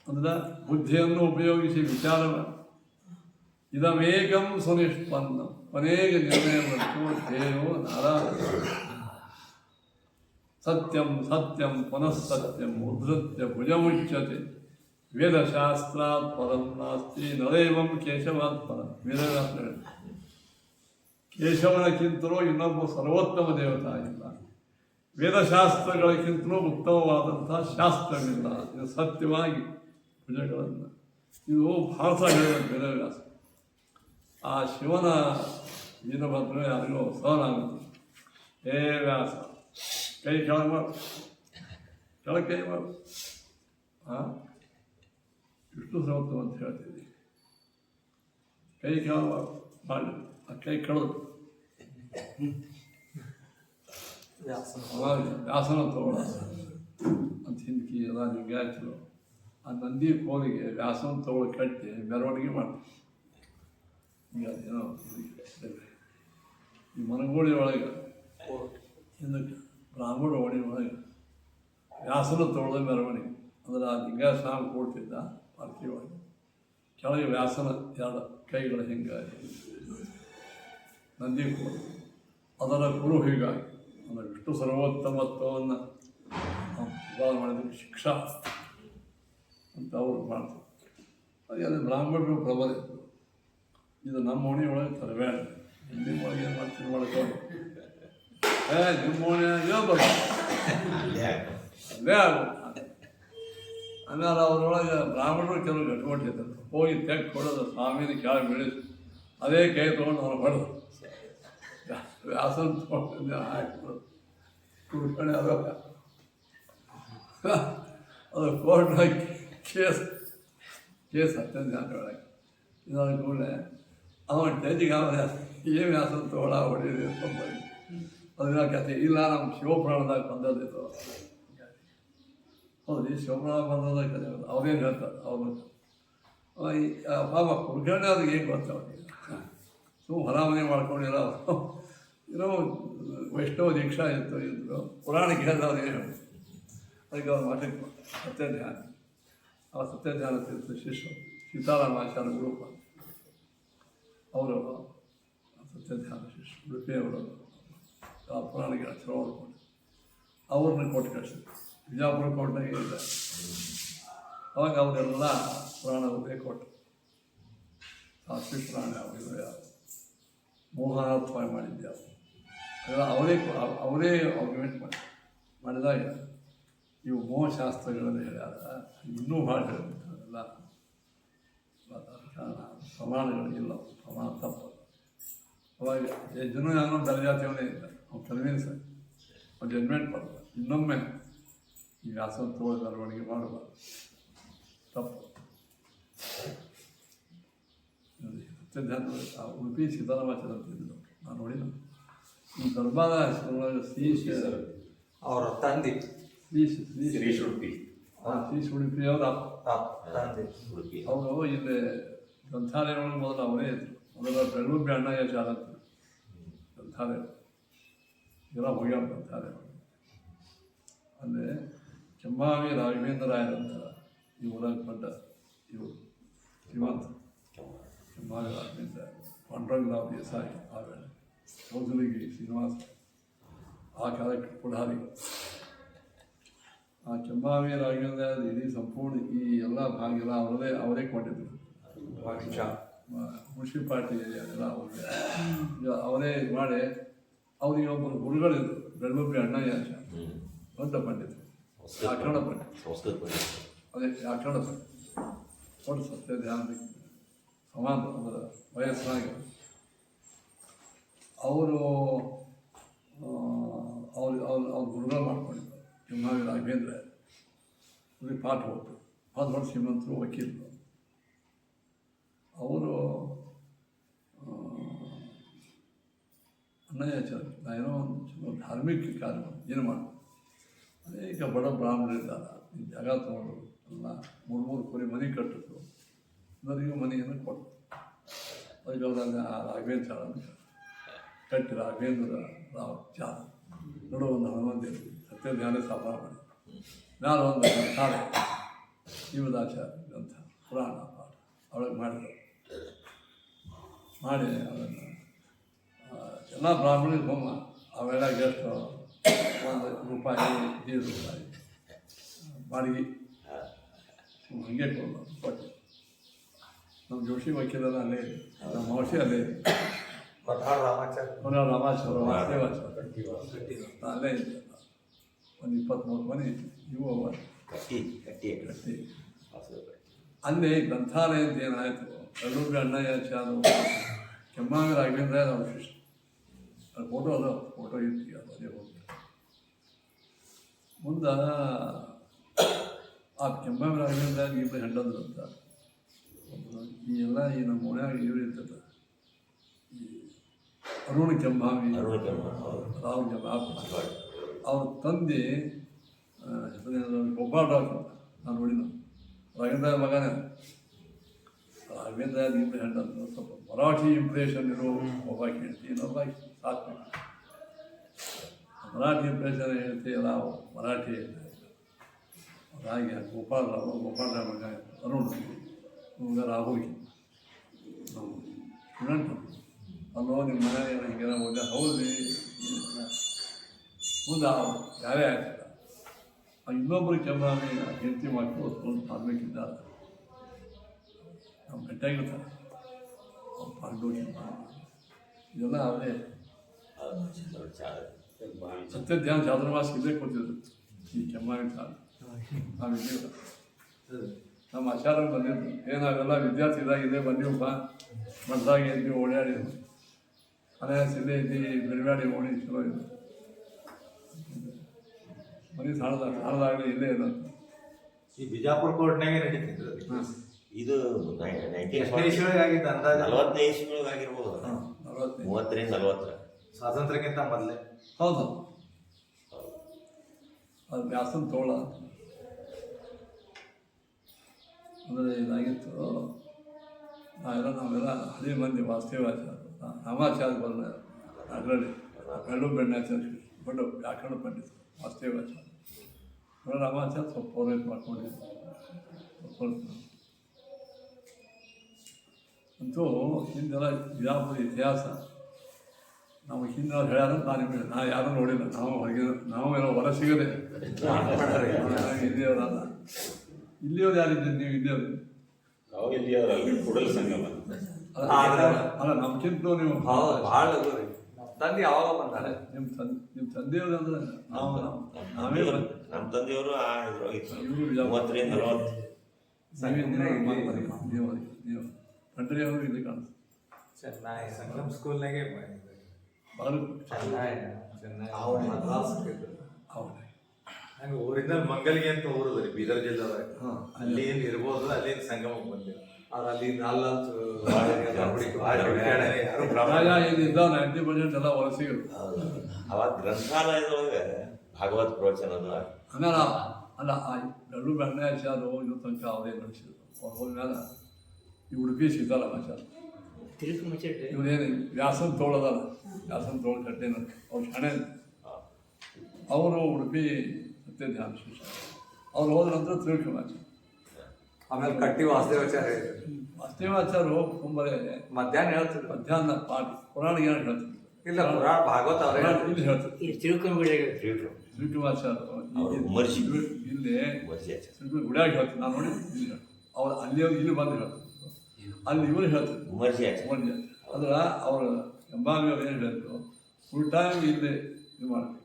ಅಂದ್ರೆ ಬುದ್ಧಿಯನ್ನು ಉಪಯೋಗಿಸಿ ವಿಚಾರ ಮಾಡಿ ಇದಮೇಕಂ ಸುನಿಷ್ಪನ್ನ ಅನೇಕ ನಿರ್ಣಯವನ್ನು ಧ್ಯೇಯೋ ನಾರಾಯಣ. ಸತ್ಯಂ ಸತ್ಯಂ ಪುನಃ ಸತ್ಯಂ ಉದ್ಧತ್ಯ ಭುಜಮುಚ್ಯತೆ ವೇದಶಾಸ್ತ್ರಾತ್ ಪರಂ ನಾಸ್ತಿ ನರೇವಂ ಕೇಶವಾತ್ ಪರಂ. ವೇದಶಾಸ್ತ್ರ ಕೇಶವನಕ್ಕಿಂತಲೂ ಇನ್ನೊಬ್ಬ ಸರ್ವೋತ್ತಮ ದೇವತಾ ಇಲ್ಲ, ವೇದಶಾಸ್ತ್ರಗಳಕ್ಕಿಂತಲೂ ಉತ್ತಮವಾದಂಥ ಶಾಸ್ತ್ರವಿಲ್ಲ. ಇದು ಸತ್ಯವಾಗಿ ಭುಜಗಳನ್ನು ಇದು ಭಾರತ ಹೇಳಿದ ವೇದವ್ಯಾಸ. ಆ ಶಿವನ ವೀರಭದ್ರ ಯಾರಿಗೋ ಸಹನಾಗುತ್ತೆ. ಹೇ ವ್ಯಾಸ ಕೈ ಕೆಳಗೆ ಮಾಡು, ಕೆಳಗೆ ಕೈ ಮಾಡು. ವಿಷ್ಣು ಸರ್ವೋತ್ತಮ ಅಂತ ಹೇಳ್ತೀವಿ. ಕೈ ಕೆಳಗೆ ಮಾಡಿ ಆ ಕೈ ಕಳೆದು ವ್ಯಾಸನ ತಗೊಳ ಅಂತ ಹಿಂದಕ್ಕೆ ಎಲ್ಲ ಲಿಂಗಾಯತರು ಆ ನಂದಿ ಕೋಲಿಗೆ ವ್ಯಾಸನ ತಗೊಳ್ಳಿ ಕಟ್ಟಿ ಮೆರವಣಿಗೆ ಮಾಡ್ತೀವಿ. ಈಗ ಅದೇನೋ ಈ ಮನಗೋಳಿ ಒಳಗೆ ಹಿಂದಕ್ಕೆ ಬ್ರಾಹ್ಮಣ ಓಣಿ ಒಳಗೆ ವ್ಯಾಸನ ತಗೊಳ್ಳೋ ಮೆರವಣಿಗೆ ಅಂದ್ರೆ ಆ ಲಿಂಗಾಯ ಸ್ನಾನ ಕೊಡ್ತಿದ್ದ ಪಾರ್ಟಿ ಒಳಗೆ ಕೆಳಗೆ ವ್ಯಾಸನ ಎರಡು ಕೈಗಳ ಹಿಂಗೆ ನಂದಿ ಕೋಲು ಅದರ ಗುರು ಹೀಗಾಗಿ ಅಂದರೆ ವಿಷ್ಣು ಸರ್ವೋತ್ತಮತ್ವವನ್ನು ವಿವಾದ ಮಾಡಿದ್ದಕ್ಕೆ ಶಿಕ್ಷಾ ಅಂತ ಅವರು ಮಾಡ್ತಾರೆ. ಅದೇ ಬ್ರಾಹ್ಮಣರು ಪ್ರಬಲ ಇದ್ದರು. ಇದು ನಮ್ಮ ಓಣಿ ಒಳಗೆ ತರಬೇಡ, ನಿಮ್ಮ ಒಳಗೆ ಏನು ಮಾಡ್ತೀನಿ ಮಾಡ್ಕೊಂಡು ನಿಮ್ಮ ಓಣಿ ಹೇಳ್ಬೋದು ಅಲ್ಲೇ ಆಗೋದು. ಆಮೇಲೆ ಅವರೊಳಗೆ ಬ್ರಾಹ್ಮಣರು ಕೆಲವು ಗಟ್ಕೊಂಡಿದ್ದಾರೆ. ಹೋಗಿ ತೆಗೆದು ಕೊಡೋದು ಸ್ವಾಮಿನ ಕೆಳಗೆ ಬೆಳೆಸಿ ಅದೇ ಕೈ ತೊಗೊಂಡು ಅವ್ರು ಹೊಡೆದು ವ್ಯಾಸನ ತೊಗೊಂಡು ಹಾಕಿಬಿಡೋದು ಕುಡ್ಕೊಂಡು ಅದು ಕೋರ್ಟ್ನಾಗ ಕೇಸ್ ಹತ್ತಂದು ಜನ ಒಳಗೆ ಇದಾದ ಕೂಡಲೇ ಅವನ ಜಡ್ಜಿಗೆ ಏನು ವ್ಯಾಸನ ತೊಗೊಳ ಹೊಡೀರಿ ಅಂತ ಅದನ್ನ ಕತೆ ಇಲ್ಲ ನಮ್ಮ ಶಿವಪುರಾಣದಾಗ ಬಂದದಿತ್ತು. ಹೌದು, ಈ ಶಿವಪುರಾಣ ಬಂದದಾಗ ಕತೆ ಅವ್ರೇನು ಹೇಳ್ತಾರೆ ಅವ್ರನ್ನ ಪಾಪ ಕುಡ್ಕೊಂಡೆ ಅದಕ್ಕೆ ಏನು ಗೊತ್ತವ್ರಿಗೆ ಸುಮ್ಮ ಹೊಲ ಮನೆ ಮಾಡ್ಕೊಂಡಿರೋ ಏನೋ ವೈಷ್ಣವ ದೀಕ್ಷಾ ಇದ್ರು ಪುರಾಣಕ್ಕೆ ಹೇಳಿದವ್ರು ಏನು ಅದಕ್ಕೆ ಅವ್ರ ಮಠಕ್ಕೆ ಸತ್ಯಧ್ಯಾನ ಆ ಸತ್ಯಧ್ಯಾನ ತೀರ್ಥ ಶಿಷ್ಯರು ಸೀತಾರಾಮಾಚಾರ ಗ್ರೂಪ್ ಅವರು ಸತ್ಯಧ್ಯಾನ ಶಿಷ್ಯರು ಉಡುಪಿಯವರು ಆ ಪುರಾಣಿಗೆ ಅಕ್ಷರ ಓದ್ಕೊಂಡು ಅವ್ರನ್ನ ಕೊಟ್ಟು ಕಳಿಸಿದ್ರು. ಬಿಜಾಪುರ ಕೋರ್ಟ್ನಾಗೆ ಇದೆ. ಅವಾಗ ಅವರೆಲ್ಲ ಪುರಾಣ ಓದೇ ಕೊಟ್ಟರು. ಸಾಕ್ಷಿ ಪುರಾಣ ಯಾವ ಮೋಹನಾತ್ಮಕ ಮಾಡಿದ್ದೆ ಅದೆಲ್ಲ ಅವರೇ ಆರ್ಗ್ಯುಮೆಂಟ್ ಮಾಡಿದಾಗ ಇವು ಮೋಹಶಾಸ್ತ್ರಗಳನ್ನು ಹೇಳ್ಯಾರ. ಇನ್ನೂ ಭಾಳ ಹೇಳ್ತಾರಲ್ಲ ಪ್ರಮಾಣಗಳಿಲ್ಲ, ಪ್ರಮಾಣ ತಪ್ಪು. ಅವಾಗ ಜನ ಯಾರೋ ಬೆಳಜಾತಿಯವನೇ ಇದ್ದಾರೆ, ಅವ್ನು ಕನ್ವಿನ್ಸ್ ಆಗಿ ಅವ್ನು ಜಡ್ಮೆಂಟ್ ಮಾಡ್ತಾರೆ. ಇನ್ನೊಮ್ಮೆ ಈ ವ್ಯಾಸನ ತೋಳಿದ ಮೆರವಣಿಗೆ ಮಾಡಬಾರ್ದು, ತಪ್ಪು. ಸತ್ಯಧ್ಯಾನ ಉಡುಪಿ ಸೀತಾರಾಮಾಚಾರ ಅಂತಿದ್ರು, ನಾನು ನೋಡಿಲ್ಲ. ಈ ದರ್ಬಾರ ಅವರ ತಂದೆ ಶ್ರೀ ಉಡುಪಿ ಉಡುಪಿ ಅವ್ರ ಉಡುಪಿ ಅವರು ಇಲ್ಲಿ ಗ್ರಂಥಾಲಯ ಒಳಗೆ ಮೊದಲು ಅವರೇ ಇದ್ರು. ಮೊದಲ ಬೆಳ್ಳುಬ್ಬಿ ಅಣ್ಣಯ್ಯ ಶಾಲೆ ಅಂತ ಗ್ರಂಥಾಲಯ ಎಲ್ಲ ಹೋಗ್ಯಾವ ಗ್ರಂಥಾಲಯ ಒಳಗೆ. ಅಂದರೆ ಕೆಂಬಾವಿ ರಾಘವೇಂದ್ರ ರಾಯರಂತ ಈ ಊರಾಗ ಬಂದ ಇವರು ಶ್ರೀಮಂತ ಕೆಂಬಾವಿ ರಾಘವೇಂದ್ರ ಪಾಂಡುರಂಗರಾವ್ ದೇಸಾಯಿ ಆವೇಳೆ ಕೌಸಲಿಗಿ ಶ್ರೀನಿವಾಸ ಆ ಕಾಲಕ್ಕೆ ಪುಢಾರಿ. ಆ ಕೆಂಬಾವಿ ರಾಘವೇಂದ್ರ ಇಡೀ ಸಂಪೂರ್ಣ ಈ ಎಲ್ಲ ಭಾಗ ಎಲ್ಲ ಅವರೇ ಕೊಟ್ಟಿದ್ರು. ಮುನ್ಸಿಪಾಲ್ಟಿ ಎಲ್ಲ ಅವರೇ ಇದು ಮಾಡಿ ಅವ್ರಿಗೆ ಒಬ್ಬರು ಗುರುಗಳಿದ್ರು. ಬೆಳ್ಳುಬ್ಬಿ ಅಣ್ಣಯ್ಯ ದೊಡ್ಡ ಪಂಡಿತರು, ವ್ಯಾಕರಣ ಪಂಡಿತ, ಅದೇ ವ್ಯಾಕರಣ ಪಂಡಿತ ದೊಡ್ಡ ಸತ್ಯಧ್ಯಾನ ಸಮಾನ ಅದರ ವಯಸ್ಸಾಗ ಅವರು ಅವ್ರ ಗುರುಗಳು ಮಾಡ್ಕೊಂಡಿದ್ರು. ಕೆಂಬಾವಿ ರಾಘವೇಂದ್ರ ಅವ್ರಿಗೆ ಪಾಠ ಹೋಗ್ತಾರೆ. ಭಾಳ ದೊಡ್ಡ ಶ್ರೀಮಂತರು, ವಕೀಲರು. ಅವರು ಅಣ್ಣಯ್ಯಾಚಾರ ಏನೋ ಒಂದು ಚಲೋ ಧಾರ್ಮಿಕ ಕಾರ್ಯ ಏನು ಮಾಡಿ ಅನೇಕ ಬಡ ಬ್ರಾಹ್ಮಣರಿದ್ದಾರೆ ಈ ಜಾಗ ತೊಗೊಂಡು ಎಲ್ಲ ಮೂರು ಕುರಿ ಮನೆ ಕಟ್ಟಿದ್ರು ಎಲ್ಲರಿಗೂ ಮನೆಯನ್ನು ಕೊಟ್ಟು ಅದಕ್ಕೆ ರಾಘವೇಂದ್ರ ಚಾರ ಅಂತ ಕಟ್ಟಿ ರಾಘವೇಂದ್ರ ರಾವ್ ಚಾರ ನೋಡೋ ಒಂದು ಹನುಮಂತ ಸತ್ಯ ಧ್ಯಾನ ಸ್ಥಾಪನ ಮಾಡಿ ನಾನು ಒಂದು ಕಾಳೆ ಜೀವದಾಚಾರ ಗ್ರಂಥ ಪುರಾಣ ಪಾಠ ಅವಳಿಗೆ ಮಾಡಿದ್ರು ಮಾಡಿ ಅದನ್ನು ಎಲ್ಲ ಬ್ರಾಹ್ಮಣರಿಗೆ ಹೋಮ ಅವೆಲ್ಲ ಎಷ್ಟು ಒಂದು ರೂಪಾಯಿ 5 ರೂಪಾಯಿ ಬಾಡಿಗೆ ಹಾಗೆ ಕೊಟ್ಟು ನಮ್ಮ ಜೋಶಿ ವಕೀಲರ ಅಲ್ಲೇ ನಮ್ಮ ಮೌಸಿ ಅಲ್ಲೇ ಪಠಾಣ ರಾಮಾಚಾರ್ಯ ಪುನಃ ರಾಮಾಚಾರ ದೇವಾಚಾರ ಅಲ್ಲೇ ಇದ್ದೆ ಒಂದು 23 ಮನೆ ಇವು ಕಟ್ಟಿ ಅಲ್ಲಿ ಗ್ರಂಥಾಲಯ ಅಂತ ಏನಾಯಿತು ಕಲ್ಲೂರು ಅಣ್ಣಯ್ಯಾಚಾರು ಕೆಮ್ಮಾವಿ ರಾಘವೇಂದ್ರ ಅವ್ರ ಶಿಷ್ಟ ಅದು ಫೋಟೋ ಇತ್ತು ಅದೇ ಹೋಗಿ ಮುಂದೆ ಆ ಕೆಮ್ಮಾವಿ ರಾಘವೇಂದ್ರ ಇಬ್ಬರು ಹೆಂಡಂದ್ರು ಅಂತ ಈ ಎಲ್ಲ ಈ ನಮ್ಮ ಓಣ್ಯಾಗ ಇವ್ರು ಇರ್ತದೆ ಈ ಅರುಣ ಕೆಮ್ಮಾವಿ ರಾವ್ ಕೆಮ್ಮಾವಿ ಅವ್ರ ತಂದೆ ಹೆಸರೇನು ಗೋಪಾಲರಾವ್ ಅಂತ ನಾನು ನೋಡಿದ ರಾಘವೇಂದ್ರ ಮಗನೇ ರಾಘವೇಂದ್ರ ಇಬ್ಬರು ಹೆಂಡಂದ್ರು ಸ್ವಲ್ಪ ಮರಾಠಿ ಇಂಪ್ರೆಷನ್ ಇರೋ ಒಬ್ಬ ಹೇಳ್ತಿ ಇನ್ನೊಬ್ಬ ಸಾಕು ಮರಾಠಿ ಇಂಪ್ರೆಷನ್ ಹೇಳ್ತೀಯಲ್ಲ ಮರಾಠಿ ಹಾಗೆ ಗೋಪಾಲರಾವ್ ಮಗ ಅರುಣ್ ಇವಾಗ ರಾಹುಲ್ ಸ್ಟೂಡೆಂಟ್ ಅಲ್ಲೋ ನಿಮ್ಮ ಮನೆಯಾಗ ಹಿಂಗೆಲ್ಲ ಹೋದ ಹೌದ್ರಿ ಮುಂದೆ ಯಾರೇ ಆಗ್ತದ ಇನ್ನೊಬ್ಬರು ಕೆಮ್ಮಾವಿ ಹೆಂಡತಿ ಮಕ್ಕಳು ಒಂದು ಮಾಡಬೇಕಿದ್ದಾರೆ ನಾವು ಗಟ್ಟಿಯಾಗಿರ್ತಾರೆ ಪಾಂಡು ಇದೆಲ್ಲ ಅವರೇ ಸತ್ಯ ಧ್ಯಾನ ಚಾತುರ್ಮಾಸ ಇಲ್ಲೇ ಕೊಡ್ತಿದ್ರು ಈ ಕೆಮ್ಮಾವಿ ಸಾಲ ನಾವಿದ್ದೀವಿ ನಮ್ಮ ಆಚಾರ ಬಂದಿದ್ದು ಏನಾವೆಲ್ಲ ವಿದ್ಯಾರ್ಥಿ ಇದಾಗಿದೆ ಬಂದೀವಪ್ಪ ಮನಸ್ಸಾಗಿ ಇದ್ವಿ ಓಡಾಡಿದ್ವಿ ಅನಾಯಾಸ ಇಲ್ಲೇ ಇದ್ದು ಬಿರುಗಾಡಿ ಓಡಿ ಚಲೋ ಇದು ಮನೆ ಸಾಣದಾಗಲಿ ಇಲ್ಲೇ ಇಲ್ಲ ಈ ಬಿಜಾಪುರ ಕೋರ್ಟ್ನಾಗೆ ನಡೀತಿದ್ರು ಇದು 40 ಇಸ್ವಿಯಾಗಿದ್ದ ಅಂದಾಜು 45 ಇಸ್ವಿಯಾಗಿರ್ಬೋದು 30ರಿಂದ 40 ಸ್ವಾತಂತ್ರ್ಯಕ್ಕಿಂತ ಮೊದಲೇ ಹೌದು ಅದು ವ್ಯಾಸನ ತೋಳ ಅಂದರೆ ಇದಾಗಿತ್ತು ನಾವೆಲ್ಲ ಹಳಿ ಮಂದಿ ವಾಸ್ತವಾಚಾರ ರಾಮಾಚಾರ ಬಂದ ಅದರಲ್ಲಿ ಬೆಳ್ಳು ಬೆಣ್ಣಾಚಾರ ಬಡ್ಡು ವ್ಯಾಕರಣ ಪಂಡಿತ ವಾಸ್ತವಾಚಾರ ರಾಮಾಚಾರ ಸ್ವಲ್ಪ ಪೌರೈಟ್ ಮಾಡ್ಕೊಂಡಿದ್ದು ಅಂತೂ ಹಿಂದೆಲ್ಲ ಬಿಜಾಪುರ ಇತಿಹಾಸ ನಾವು ಹಿಂದವ್ರು ಹೇಳ್ಯಾರ ನಾ ಯಾರೂ ನೋಡಿಲ್ಲ ನಾವು ಹೊರಗಿನ ನಾವು ಏನೋ ಹೊರ ಸಿಗದೆ ಇಲ್ಲಿಯವರಲ್ಲ ಇಲ್ಲಿಯವ್ರು ಯಾರಿದ್ದೀರಿ ನೀವು ಇಲ್ಲಿಯವರು ನಾವು ಇಲ್ಲಿಯವರಲ್ಲಿ ಕೂಡಲ ಸಂಗಮ ಅಲ್ಲ ನಮ್ಗಿಂತ ನೀವು ಭಾಳ ತಂದೆ ಯಾವಾಗ ಬಂದಾರೆ ನಿಮ್ಮ ತಂದೆಯವರು ಅಂದ್ರೆ ನಾವೇ ನಮ್ಮ ತಂದೆಯವರು ಆ ಇದ್ರೊಳಗಿತ್ತು ಇವರು 30ರಿಂದ 40 ನೀವು ಪಂಡ್ರಿಯವರು ಇಲ್ಲಿ ಕಾಣಿಸ್ತಾರೆ ಚೆನ್ನೈ ಸಂಗಮ್ ಸ್ಕೂಲ್ನಾಗೆ ಬಾಗಲಕೋಟೆ ಚೆನ್ನೈ ಮದ್ರಾಸ್ ಹೌದು ಹಂಗೆ ಊರಿಂದ ಮಂಗಲ್ಗೆ ಅಂತ ಊರದ್ರಿ ಬೀದರ್ ಜಿಲ್ಲೆದಾಗ ಅಲ್ಲಿ ಏನು ಇರ್ಬೋದು ಅಲ್ಲಿಂದ ಸಂಗಮಕ್ಕೆ ಬಂದಿವಿ ಆದ್ರೆ ಅಲ್ಲಿ ಇಲ್ಲಿದ್ದ 90% ಎಲ್ಲ ವಲಸಿಗರು ಅವಾಗ ಗ್ರಂಥಾಲಯದೊಳಗೆ ಭಾಗವತ್ ಪ್ರವಚನದ ಆಮೇಲೆ ಅಲ್ಲ ಆ ಗಳ್ಳು ಬೆಣ್ಣಾಚಾರು ಇನ್ನು ತನಕ ಅವರೇ ನಡೆಸಿದ್ರು ಅವ್ರು ಹೋದ್ಮೇಲೆ ಈ ಉಡುಪಿ ಸೀತಾರಾಮಾಚಾರ ಇವರೇನು ವ್ಯಾಸನ್ ತೋಳದಲ್ಲ ವ್ಯಾಸನ್ ತೋಳ ಕಟ್ಟೇನ ಅವ್ರು ಶಾಣೆ ಅವರು ಉಡುಪಿ ಸತ್ಯ ಧ್ಯಾನ ಶಿಷ್ಯ ಅವ್ರು ಹೋದ ನಂತರ ತಿರುಕಮಾಚಾರ ಆಮೇಲೆ ಕಟ್ಟಿ ವಾಸುದೇವಾಚಾರ್ಯ ವಾಸುದೇವಾಚಾರ್ಯರು ಕುಂಬರೆ ಮಧ್ಯಾಹ್ನ ಹೇಳ್ತಿದ್ರು ಮಧ್ಯಾಹ್ನ ಪಾಠ ಪುರಾಣ ಏನು ಹೇಳ್ತಿದ್ರು ಇಲ್ಲ ಪುರಾಣ ಭಾಗವತ ಅವರೇ ಇಲ್ಲಿ ಹೇಳ್ತಿದ್ರು ತಿರುಕಮಾಚಾರ್ಯರು ಇಲ್ಲಿ ಗುಡಿಯಾಗಿ ಹೇಳ್ತಾರೆ ನಾನು ನೋಡಿ ಇಲ್ಲಿ ಹೇಳ್ತಾರೆ ಅವ್ರು ಅಲ್ಲಿಯವ್ರು ಇಲ್ಲಿ ಬಂದು ಹೇಳ್ತಾರೆ ಅಲ್ಲಿ ಇವರು ಹೇಳ್ತಾರೆ ಅಂದ್ರೆ ಅವರು ಎಂಬಾವಿಯವ್ರು ಏನು ಹೇಳಿದ್ರು ಫುಲ್ ಟೈಮ್ ಇಲ್ಲೇ ಇದು ಮಾಡಬೇಕು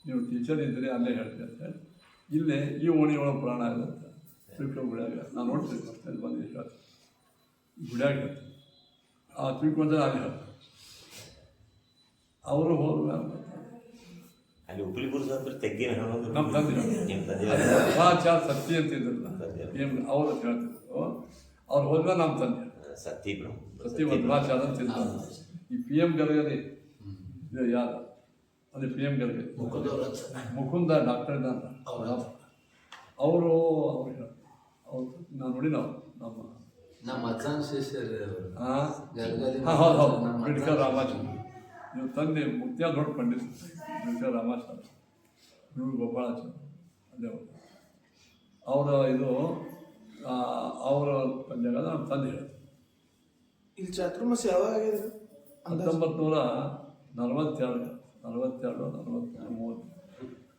ನೀವು ಟೀಚರ್ ಇದ್ದರೆ ಅಲ್ಲೇ ಹೇಳ್ತೀವಿ ಅಂತ ಹೇಳಿ ಇಲ್ಲೇ ಈ ಓಣಿಯೊಳಗೆ ಪುರಾಣ ಆಗುತ್ತೆ ತಿಳ್ಕೊ ಗುಡಿಯಾಗ ನಾನು ನೋಡ್ತೀನಿ ಬರ್ತೀನಿ ಬಂದು ಹೇಳ್ತೀನಿ ಗುಡಿಯಾಗ ಹೇಳ್ತೀನಿ ಆ ತಿಳ್ಕೊಂಡ್ರೆ ಅಲ್ಲಿ ಹೇಳ್ತಾರೆ ಅವರು ಹೋದ್ರು ಅಲ್ಲಿ ಉಪ್ಲಿ ಗುರುಜ ಅಂದ್ರೆ ತೆಗ್ಗಿನ ನಮ್ಮ ತಂದೆ ಮಹಾಚಾರ ಸತ್ಯ ಅಂತ ಇದ್ರಲ್ಲ ಅವ್ರು ಹೇಳ್ತಿದ್ರು ಅವ್ರು ಹೋದ್ಮೇಲೆ ನಮ್ಮ ತಂದೆ ಸತ್ಯ ಸತ್ಯ ಮಧ್ವಾಚಾರ ಅಂತ ಇದ್ರು ಈ ಪಿ ಎಮ್ ಗಲಗಲಿ ಇದು ಯಾರು ಅದೇ ಪಿ ಎಮ್ ಗಳಿಗೆ ಮುಕುಂದ ಡಾಕ್ಟರ್ ಇದ್ದಾನೆ ಅವರು ಅವ್ರು ನಾನು ನೋಡಿ ನಾವು ನಮ್ಮ ಅಜ್ಜನ ಶಿಷ್ಯರು ಹೌದು ಹೌದು ಬಿಡ್ಕರ್ ರಾಮಾಚಾರ್ಯ ನೀವು ತಂದೆ ಮುತ್ಯ ದೊಡ್ಡ ಪಂಡಿತ ಬಿಡ್ಕರ್ ರಾಮಾಚಾರ್ಯ ಇವರು ಗೋಪಾಲಾಚಾರ್ಯ ಅದೇ ಅವರ ಇದು ಅವರ ಪಂಜಾಗ ನಮ್ಮ ತಂದೆ ಹೇಳಿದ್ರು ಇಲ್ಲಿ ಚಾತುರ್ಮಾಸ ಯಾವಾಗ ಆಗಿದೆ 1942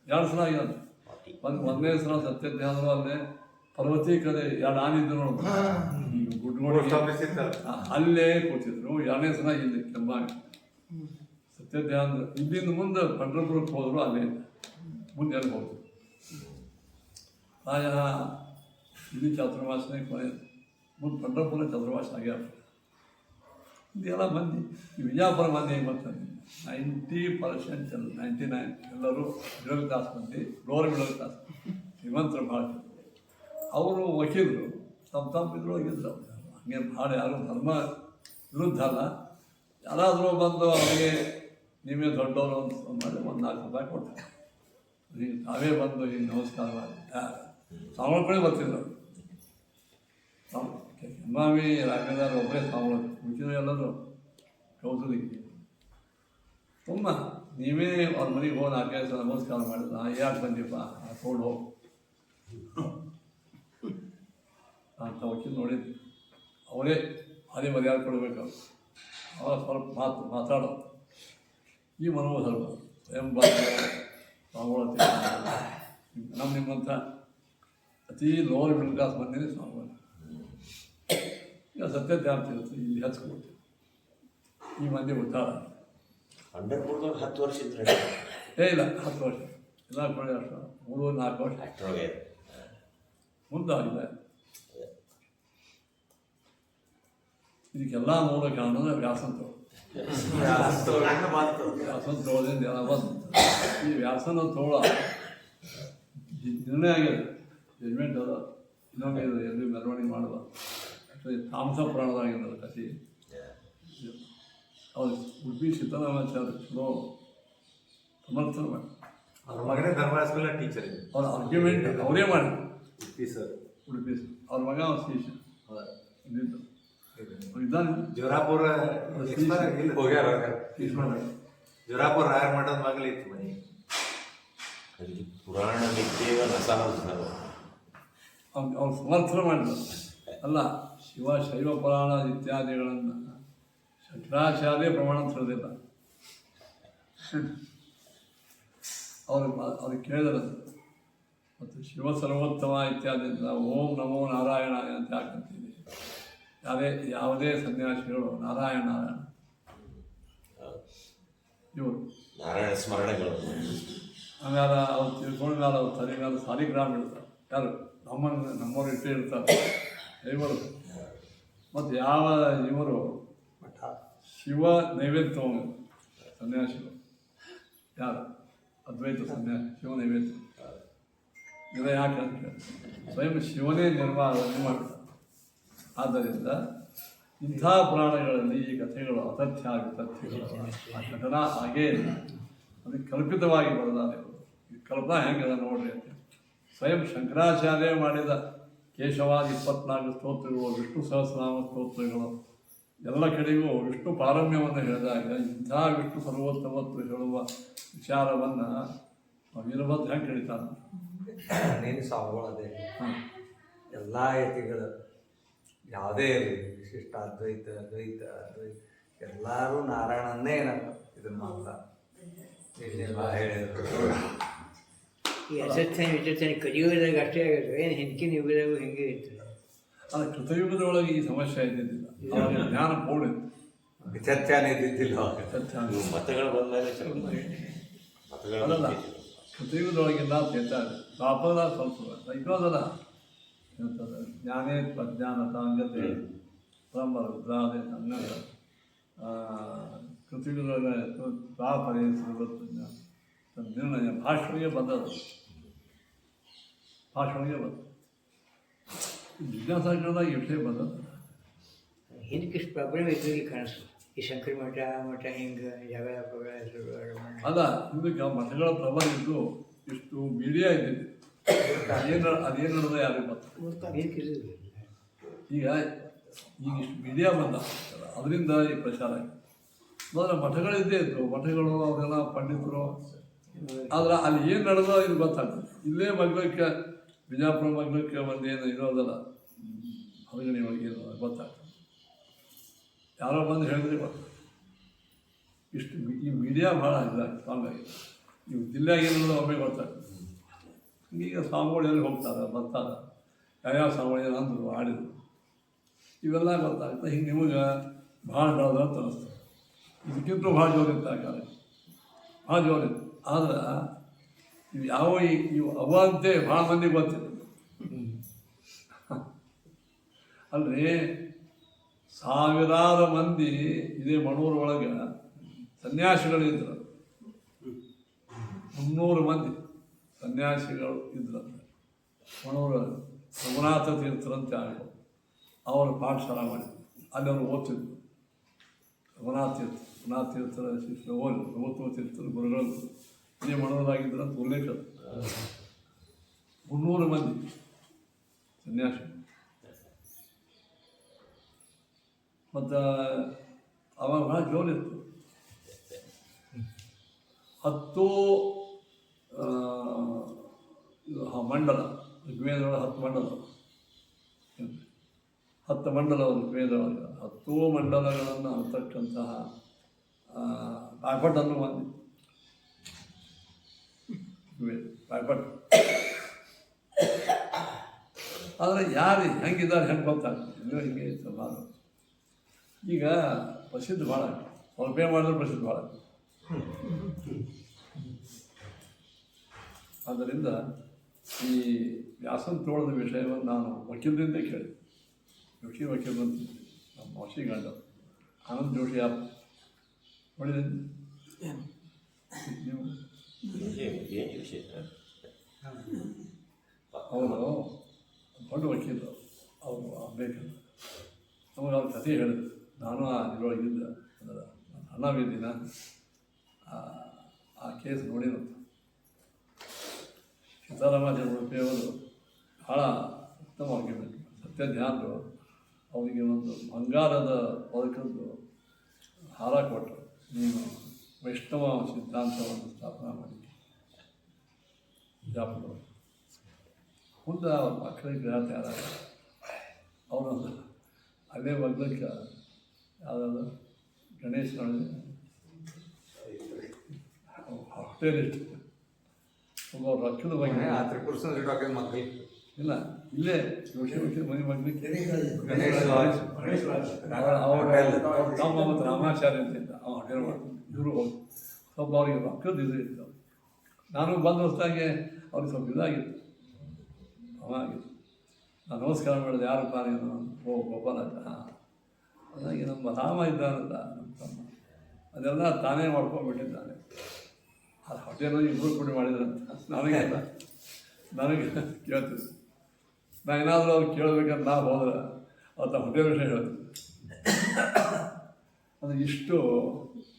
2 ಸಲ ಆಗಿದೆ ಒಂದನೇ ಸಲ ಸತ್ಯಜ್ಞಾನರು ಅಲ್ಲೇ ಪರ್ವತಿ ಕಡೆ 2 ಆನಿದ್ದು ನೋಡ್ಬೋದು ಅಲ್ಲೇ ಕೂತಿದ್ರು. 2ನೇ ಸಲ ಇಲ್ಲಿ ಕೆಂಬಾವಿ ಸತ್ಯಜ್ಞಾನ ಇಲ್ಲಿಂದ ಮುಂದೆ ಪಂಡ್ರಪುರಕ್ಕೆ ಹೋದ್ರು, ಅಲ್ಲೇ ಮುಂದೆ ಎಲ್ಲಿ ಹೋದ್ರು. ಪ್ರಾಯ ಇಲ್ಲಿ ಚಾತುರ್ಮಾಸನೇ ಕೊನೆ ಮುಂದೆ ಪಂಡ್ರಪುರ ಚಾತುರ್ಮಾಸ ಆಗ್ಯಾರ. ಇದೆಲ್ಲ ಮಂದಿ ಈ ವಿಜಯಪುರ ಮಂದಿ ಏನು ಬರ್ತಾರೆ 90% 99 ಎಲ್ಲರೂ ಮಿಡಲ್ ಕ್ಲಾಸ್ ಮಂದಿ, ಲೋವರ್ ಮಿಡಲ್ ಕ್ಲಾಸ್ ಶ್ರೀಮಂತರು ಭಾಳ. ಅವರು ವಕೀಲರು ತಮ್ಮ ಇದ್ರೊಳಗಿದ್ರು. ಹಂಗೆ ಭಾಳ ಯಾರು ಧರ್ಮ ವಿರುದ್ಧ ಅಲ್ಲ, ಯಾರಾದರೂ ಬಂದು ಅವರಿಗೆ ನೀವೇ ದೊಡ್ಡವರು ಅಂತ ಮಾಡಿ 1-4 ರೂಪಾಯಿ ಕೊಡ್ತಾರೆ. ಈಗ ತಾವೇ ಬಂದು ಈಗ ನಮಸ್ಕಾರ ಮಾಡಿ ಸಾವಳ ಕಡೆ ಬರ್ತಿದ್ರು. ಕೆಂಬಾವಿ ರಾಘವೇಂದ್ರ ಒಬ್ಬರೇ ಸಾವಳ, ಮಿಕ್ಕಿದ್ರು ಎಲ್ಲರೂ ಕೌಸಲಿಗೆ. ತುಂಬ ನೀವೇ ಅವ್ರ ಮನೆಗೆ ಹೋಗಿ 4-5 ಸಲ ನಮಸ್ಕಾರ ಮಾಡಿದ್ರು. ಯಾಕೆ ಬಂದಿಪ್ಪ ತೋಡು ಹೋಗಿ ಅಂತ ವಕೀಲ್ ನೋಡಿದ್ದು. ಅವರೇ ಅದೇ ಮರ್ಯಾದೆ ಕೊಡಬೇಕು. ಅವರ ಸ್ವಲ್ಪ ಮಾತಾಡೋದು ಈ ಮನೋಧರ್ಮ ಸ್ವಯಂ ಸ್ವಾಮಿಗಳ ನಿಮ್ಮಂಥ ಅತಿ ಲೋವರ್ ಮಿಡಲ್ ಕ್ಲಾಸ್ ಬಂದಿದೆ ಸ್ವಾಮಿಗಳು. ಈಗ ಸತ್ಯಜ್ಞಾನ ಇರುತ್ತೆ ಇಲ್ಲಿ ಹಚ್ಕೊಡ್ತೀವಿ. ಈ ಮಂದಿ ಉದ್ದಾರ ಪಂಡರ್ಪುರದವ್ರು 10 ವರ್ಷ ಇದ್ರೆ ಇಲ್ಲ 10 ವರ್ಷ ಎಲ್ಲ ಕಡೆ ಅಷ್ಟು 3-4 ವರ್ಷ ಅಷ್ಟರೊಳಗೆ ಮುಂದೆ ಆಗಿದೆ. ಇದಕ್ಕೆಲ್ಲ ಮೂಲ ಕಾರಣ ವ್ಯಾಸನ ತೋಳದಿಂದ ಎಲ್ಲ ಬಂತು. ಈ ವ್ಯಾಸನ ತೋಳ ನಿರ್ಣಯ ಆಗಿದೆ, ಜಜ್ಮೆಂಟ್ ಅದ. ಇನ್ನೊಮ್ಮೆ ಎಲ್ಲಿ ಮೆರವಣಿಗೆ ಮಾಡುವ ತಾಮಸ ಪುರಾಣದಾಗಿದ್ದಲ್ಲ ಕಥೆ. ಅವ್ರು ಉಡುಪಿ ಸಿದ್ದರಾಮಾಚಾರ್ಯ ಚಲೋ ಸಮರ್ಥನೆ ಮಾಡಿ ಅವ್ರ ಮಗನೇ ಧರ್ಮರಾಜ ಸ್ಕೂಲ್ನ ಟೀಚರ್. ಅವ್ರ ಆರ್ಗ್ಯುಮೆಂಟ್ ಅವರೇ ಮಾಡಿದ್ರು. ಉಡುಪಿ ಸರ್ ಅವ್ರ ಮಗ ಅವ್ರ ಶಿಷ್ಯ ಇದ್ದಿದ್ದು ಇದ್ದಾನೆ. ಜೋರಾಪುರ ಹೋಗ್ಯಾರ. ಜೋರಾಪುರ ರಾಯರ ಮಠದ ಮಗಲಿ ಇತ್ತು ಮನೆ. ಪುರಾಣ ನಿತ್ಯವ ನಸಾರ ಅವ್ರು ಸಮರ್ಥನೆ ಮಾಡಿದ್ರು. ಅಲ್ಲ ಶೈವ ಪುರಾಣ ಇತ್ಯಾದಿಗಳನ್ನು ಶಂಕರಾಚಾರ್ಯ ಪ್ರಮಾಣ ತಿಳಿದಿಲ್ಲ. ಅವ್ರಿಗೆ ಕೇಳಿದ್ರೆ ಮತ್ತು ಶಿವ ಸರ್ವೋತ್ತಮ ಇತ್ಯಾದಿ ಓಂ ನಮೋ ನಾರಾಯಣ ಅಂತ ಯಾಕಂತೀವಿ. ಯಾವುದೇ ಸನ್ಯಾಸಿಗಳು ನಾರಾಯಣ ಇವರು ನಾರಾಯಣ ಸ್ಮರಣೆಗಳು. ಆಮೇಲೆ ಅವ್ರು ತಿಳ್ಕೊಂಡ ಮೇಲೆ ಅವ್ರು ತಲೆ ಮೇಲೆ ಸಾಲಿಗ್ರಾಮ ಇಡ್ತಾರೆ. ಯಾರು ನಮ್ಮವ್ರು ಇಟ್ಟೇ ಇರ್ತಾರೆ ಇವರು. ಮತ್ತು ಯಾವ ಇವರು ಶಿವ ನೈವೇದ್ಯ ಸನ್ಯಾಸಿಗಳು ಯಾರು ಅದ್ವೈತ ಸನ್ಯಾಸಿ ಶಿವ ನೈವೇದ್ಯ ಇದು ಯಾಕೆ ಅಂತ ಸ್ವಯಂ ಶಿವನೇ ನಿರ್ಮಾಣ ಮಾಡ್ತಾರೆ. ಆದ್ದರಿಂದ ಇಂಥ ಪುರಾಣಗಳಲ್ಲಿ ಈ ಕಥೆಗಳು ಅತಥ್ಯ ವಿತಥ್ಯಗಳು. ಆ ಘಟನಾ ಹಾಗೇ ಅದಕ್ಕೆ ಕಲ್ಪಿತವಾಗಿ ಬರೆದಾರೆ. ಈ ಕಲ್ಪನಾ ಹೆಂಗಿದೆ ನೋಡ್ರಿ ಅಂತ. ಸ್ವಯಂ ಶಂಕರಾಚಾರ್ಯ ಮಾಡಿದ ಕೇಶವಾದ 24 ಸ್ತೋತ್ರಗಳು, ವಿಷ್ಣು ಸಹಸ್ರನಾಮ ಸ್ತೋತ್ರಗಳು ಎಲ್ಲ ಕಡೆಗೂ ವಿಷ್ಣು ಪಾರಮ್ಯವನ್ನು ಹೇಳಿದಾಗ ಇಂಥ ವಿಷ್ಣು ಸರ್ವೋತ್ತಮತ್ವ ಹೇಳುವ ವಿಚಾರವನ್ನು ವೀರಭದ್ರ ಹೆಂಗೆ ಕಡಿತಾನೆ. ನೀನು ಸಾವುಗಳದೆ ಎಲ್ಲ ಯತಿಗಳು ಯಾವುದೇ ಇರಲಿ, ವಿಶಿಷ್ಟ ಅದ್ವೈತ ಅದ್ವೈತ ಎಲ್ಲರೂ ನಾರಾಯಣನ್ನೇ ಇದನ್ನು ಮಾಡ್ತಾರೆ. ಹೇಳಿದ್ರು ಈ ಅಸತ್ಯನೆ ವಿಚರ್ಥನೆ ಕಲಿಯುಗದಾಗ ಅಷ್ಟೇ ಆಗುತ್ತೆ. ಏನು ಹಿಂದಿನ ಯುಗದಾಗೂ ಹಿಂಗೆ ಇರ್ತದೆ. ಅದು ಕೃತಯುಗದೊಳಗೆ ಈ ಸಮಸ್ಯೆ ಇದ್ದಿದ್ದಿಲ್ಲ. ಅವಾಗ ಜ್ಞಾನ ಪೂರ್ಣಿತ್ತು, ವಿಚರ್ಚಾನೆ ಇದ್ದಿದ್ದಿಲ್ಲ. ಮತಗಳು ಬಂದಮೇಲೆ ಅದಲ್ಲ ಕೃತಯುಗದೊಳಗೆಲ್ಲ ತ್ರೇತ ಪಾಪದ ಸ್ವಲ್ಪ ಇನ್ನೋದಲ್ಲ ಜ್ಞಾನೇ ಪ್ರಜ್ಞಾನತಾಂಗತೆ ಪರಂಬರ ರುದ್ರಾದೆ ಅನ್ನ ಕೃತಿಗಳೊಳಗೆ ಪ್ರಾಪರೇ ಸರ್ವಜ್ಞ ನಿರ್ಣಯ ಭಾಷೆಗೆ ಬಂದದ್ದು. ಭಾಷೆಗೆ ಬಂದ ಜಿಜ್ಞಾಸೆಗಳಾಗಿ ವಿಷಯ ಬಂದದ್ದು. ಹಿಂದಕ್ಕಿಷ್ಟು ಪ್ರಾಬ್ಲಮ್ ಇದ್ರಿಗೆ ಕಾಣಿಸ್ತದೆ. ಈ ಶಂಕರ ಮಠ ಹಿಂಗೆ ಜಗಳ ಪಗಳ ಶುರು ಮಾಡಿ ಅಲ್ಲ ಇದಕ್ಕೆ ಮಠಗಳ ಪ್ರಬಲ ಇದ್ದು ಇಷ್ಟು ಮೀಡಿಯಾ ಇದೆ. ಅದೇನು ನಡೆದ ಯಾರಿಗೆ ಗೊತ್ತು. ಈಗ ಇಷ್ಟು ಮೀಡಿಯಾ ಬಂದ ಅದರಿಂದ ಈ ಪ್ರಚಾರ ಆಗಿದೆ. ಮೊದಲ ಮಠಗಳಿದ್ದೇ ಇತ್ತು, ಮಠಗಳು ಅವರೆಲ್ಲ ಪಂಡಿತರು. ಆದ್ರೆ ಅಲ್ಲಿ ಏನು ನಡೆದೋ ಇದು ಗೊತ್ತಾಗ್ತದೆ. ಇಲ್ಲೇ ಮಗ್ಲಕ್ಕೆ ಬಿಜಾಪುರ ಮಗ್ಲಕ್ಕೆ ಒಂದೇನು ಇರೋದಲ್ಲ ಹೊರಗಡೆ ಒಳಗೆ ಏನು ಗೊತ್ತಾಗ್ತದೆ. ಯಾರೋ ಬಂದು ಹೇಳಿದ್ರೆ ಗೊತ್ತಾಗ್ತದೆ. ಇಷ್ಟು ಈ ಮೀಡಿಯಾ ಭಾಳ ಇಲ್ಲ ಸ್ಟ್ರಾಂಗ್ ಆಗಿದೆ. ನೀವು ಜಿಲ್ಲೆಗೆ ಏನೋ ಒಮ್ಮೆ ಗೊತ್ತಾಗ್ತದೆ. ಈಗ ಸ್ವಾಮಿಗಳು ಎಲ್ಲಿ ಹೋಗ್ತಾರೆ ಬರ್ತಾರೆ, ಯಾವ್ಯಾವ ಸ್ವಾಮಿಗಳು ಅಂದರು ಆಡಿದರು ಇವೆಲ್ಲ ಗೊತ್ತಾಗ್ತದೆ. ಹಿಂಗೆ ನಿಮಗೆ ಭಾಳ ಬೆಳೆದ ಅಂತ ಅನ್ನಿಸ್ತದೆ. ಇದಕ್ಕಿಂತ ಭಾಳ ಜೋರಿತ್ತು ಆ ಕಾಲ, ಭಾಳ ಜೋರಿತ್ತು. ಆದ್ರೆ ಇವು ಯಾವ ಇವು ಅವಂತೆ ಭಾಳ ಮಂದಿ ಗೊತ್ತಿಲ್ಲ. ಅಲ್ರಿ ಸಾವಿರಾರು ಮಂದಿ ಇದೇ ಮಣೂರು ಒಳಗೆ ಸನ್ಯಾಸಿಗಳಿದ್ರು. 300 ಮಂದಿ ಸನ್ಯಾಸಿಗಳು ಇದ್ರಂತೆ ಮಣೂರು. ರಘುನಾಥ ತೀರ್ಥರಂತೆ ಆಗ ಅವರು ಪಾಠಶಾಲ ಮಾಡಿದ್ರು. ಅಲ್ಲಿ ಅವರು ಓದ್ತಿದ್ರು. ರಘುನಾಥ ತೀರ್ಥರ ಶಿಷ್ಯ ಓದಿ ರಘುತ್ವ ತೀರ್ಥರ ಗುರುಗಳು ಇದೇ ಮಣೂರಾಗಿದ್ದರಂತ ಉಲ್ಲೇಖ. 300 ಮಂದಿ ಸನ್ಯಾಸಿ. ಮತ್ತು ಅವಾಗ ಭಾಳ ಜೋರಿತ್ತು. 10 ಮಂಡಲ ಋಗ್ವೇದೊಳಗೆ 10 ಮಂಡಲ 10 ಮಂಡಲ ಋಗ್ವೇದೊಳಗೆ 10 ಮಂಡಲಗಳನ್ನು ಅಂತಕ್ಕಂತಹ ಬಾಯ್ಪಟ್ಟನ್ನು ಮಂದಿ ಬಾಯ್ಪಟ್ಟು. ಆದರೆ ಯಾರು ಹೆಂಗಿದ್ದಾರೆ ಹೆಂಗೆ ಗೊತ್ತಾಗ್ತದೆ. ಇಲ್ಲ ಹಿಂಗೆ ಇತ್ತು ಭಾಳ. ಈಗ ಪ್ರಸಿದ್ಧ ಭಾಳ ಸ್ವಲ್ಪ ಮಾಡಿದ್ರೆ ಪ್ರಸಿದ್ಧ ಭಾಳ. ಆದ್ದರಿಂದ ಈ ವ್ಯಾಸಂತೋಳದ ವಿಷಯವನ್ನು ನಾನು ವಕೀಲರಿಂದ ಕೇಳಿದೆ. ವಕೀಲ ಅಂತ ನಮ್ಮ ಮೌಸಿ ಗಂಡ ಆನಂದ್ ಜೋಶಿ ಯಾರು ನೋಡಿದೆ ನೀವು? ಅವರು ದೊಡ್ಡ ವಕೀಲರು. ಅವರು ಬೇಕಲ್ಲ ನಮಗೆ ಅವ್ರ ಕಥೆ ಹೇಳಿದ್ರು. ನಾನು ಇದರೊಳಗಿದ್ದ ಅಂದ್ರೆ ಅಣ್ಣವಿದ್ದಿನ ಆ ಕೇಸ್ ನೋಡಿದಂತ. ಸೀತಾರಾಮಾಚಾರ್ಯ ಉಡುಪಿಯವರು ಭಾಳ ಉತ್ತಮವಾಗಿರಬೇಕು. ಸತ್ಯ ಧ್ಯಾನರು ಅವರಿಗೆ ಒಂದು ಬಂಗಾರದ ಪದಕದ್ದು ಹಾರ ಕೊಟ್ಟರು. ನೀನು ವೈಷ್ಣವ ಸಿದ್ಧಾಂತವನ್ನು ಸ್ಥಾಪನೆ ಮಾಡಿ ಬಿಜಾಪುರ. ಮುಂದೆ ಅವ್ರ ಮಕ್ಕಳಿಗೆ ಗ್ರಹ ತಯಾರಾಗ ಅವರೊಂದು ಅಲ್ಲೇ ಮಗ್ಲಕ್ಕೆ ಯಾವುದಾದ್ರು ಗಣೇಶನೊಳಗೆ ಹೋಟೆಲ್ ಇಟ್ಟು ಒಬ್ಬ ರೊಕ್ಕದ ಬಗ್ಗೆ ಆ ತ್ರಿಪುರ ಸುಂದರಿ ಡಾಕ್ಟರ್ ಮಕ್ಕಳು ಇಲ್ಲ ಇಲ್ಲೇ ಜೋಶಿ ವಕೀಲ ಮನೆ ಮಗ್ಲಿಕ್ಕೆ ತಮ್ಮ ಮತ್ತು ರಾಮಾಚಾರ್ಯ ಅಂತ ಅವ ಹೋಟೆಲ್ ಮಾಡ್ತಾರೆ. ಇವರು ಹೋಗಿ ಸ್ವಲ್ಪ ಅವ್ರಿಗೆ ರೊಕ್ಕದ ಇದು ಇತ್ತು. ನಾನು ಬಂದ ಹೊಸದಾಗೆ ಅವ್ರಿಗೆ ಸ್ವಲ್ಪ ಇದಾಗಿತ್ತು, ಅವಾಗಿತ್ತು. ನಾನು ನಮಸ್ಕಾರ ಮಾಡಿದೆ. ಯಾರಪ್ಪ ನೀನು? ಓ ಗೋಪಾಲ. ಹಾಂ, ಅದಾಗಿ ನಮ್ಮ ರಾಮ ಇದ್ದಾನಲ್ಲ ನಮ್ಮ ತಮ್ಮ, ಅದೆಲ್ಲ ತಾನೇ ಮಾಡ್ಕೊಂಡ್ಬಿಟ್ಟಿದ್ದಾನೆ. ಅದು ಹೋಟೆಲ್ ಇಬ್ಬರು ಕೂಡಿ ಮಾಡಿದ್ರಂತ. ನನಗೆ ಕೇಳ್ತಿದ್ದೆ. ನಾ ಏನಾದರೂ ಅವ್ರು ಕೇಳಬೇಕಂತ ನಾ ಹೋದ್ರೆ ಅವತ್ತು ಹೋಟೆಲ್ ವಿಷಯ ಹೇಳ್ತಿದ್ದೆ. ಅದು ಇಷ್ಟು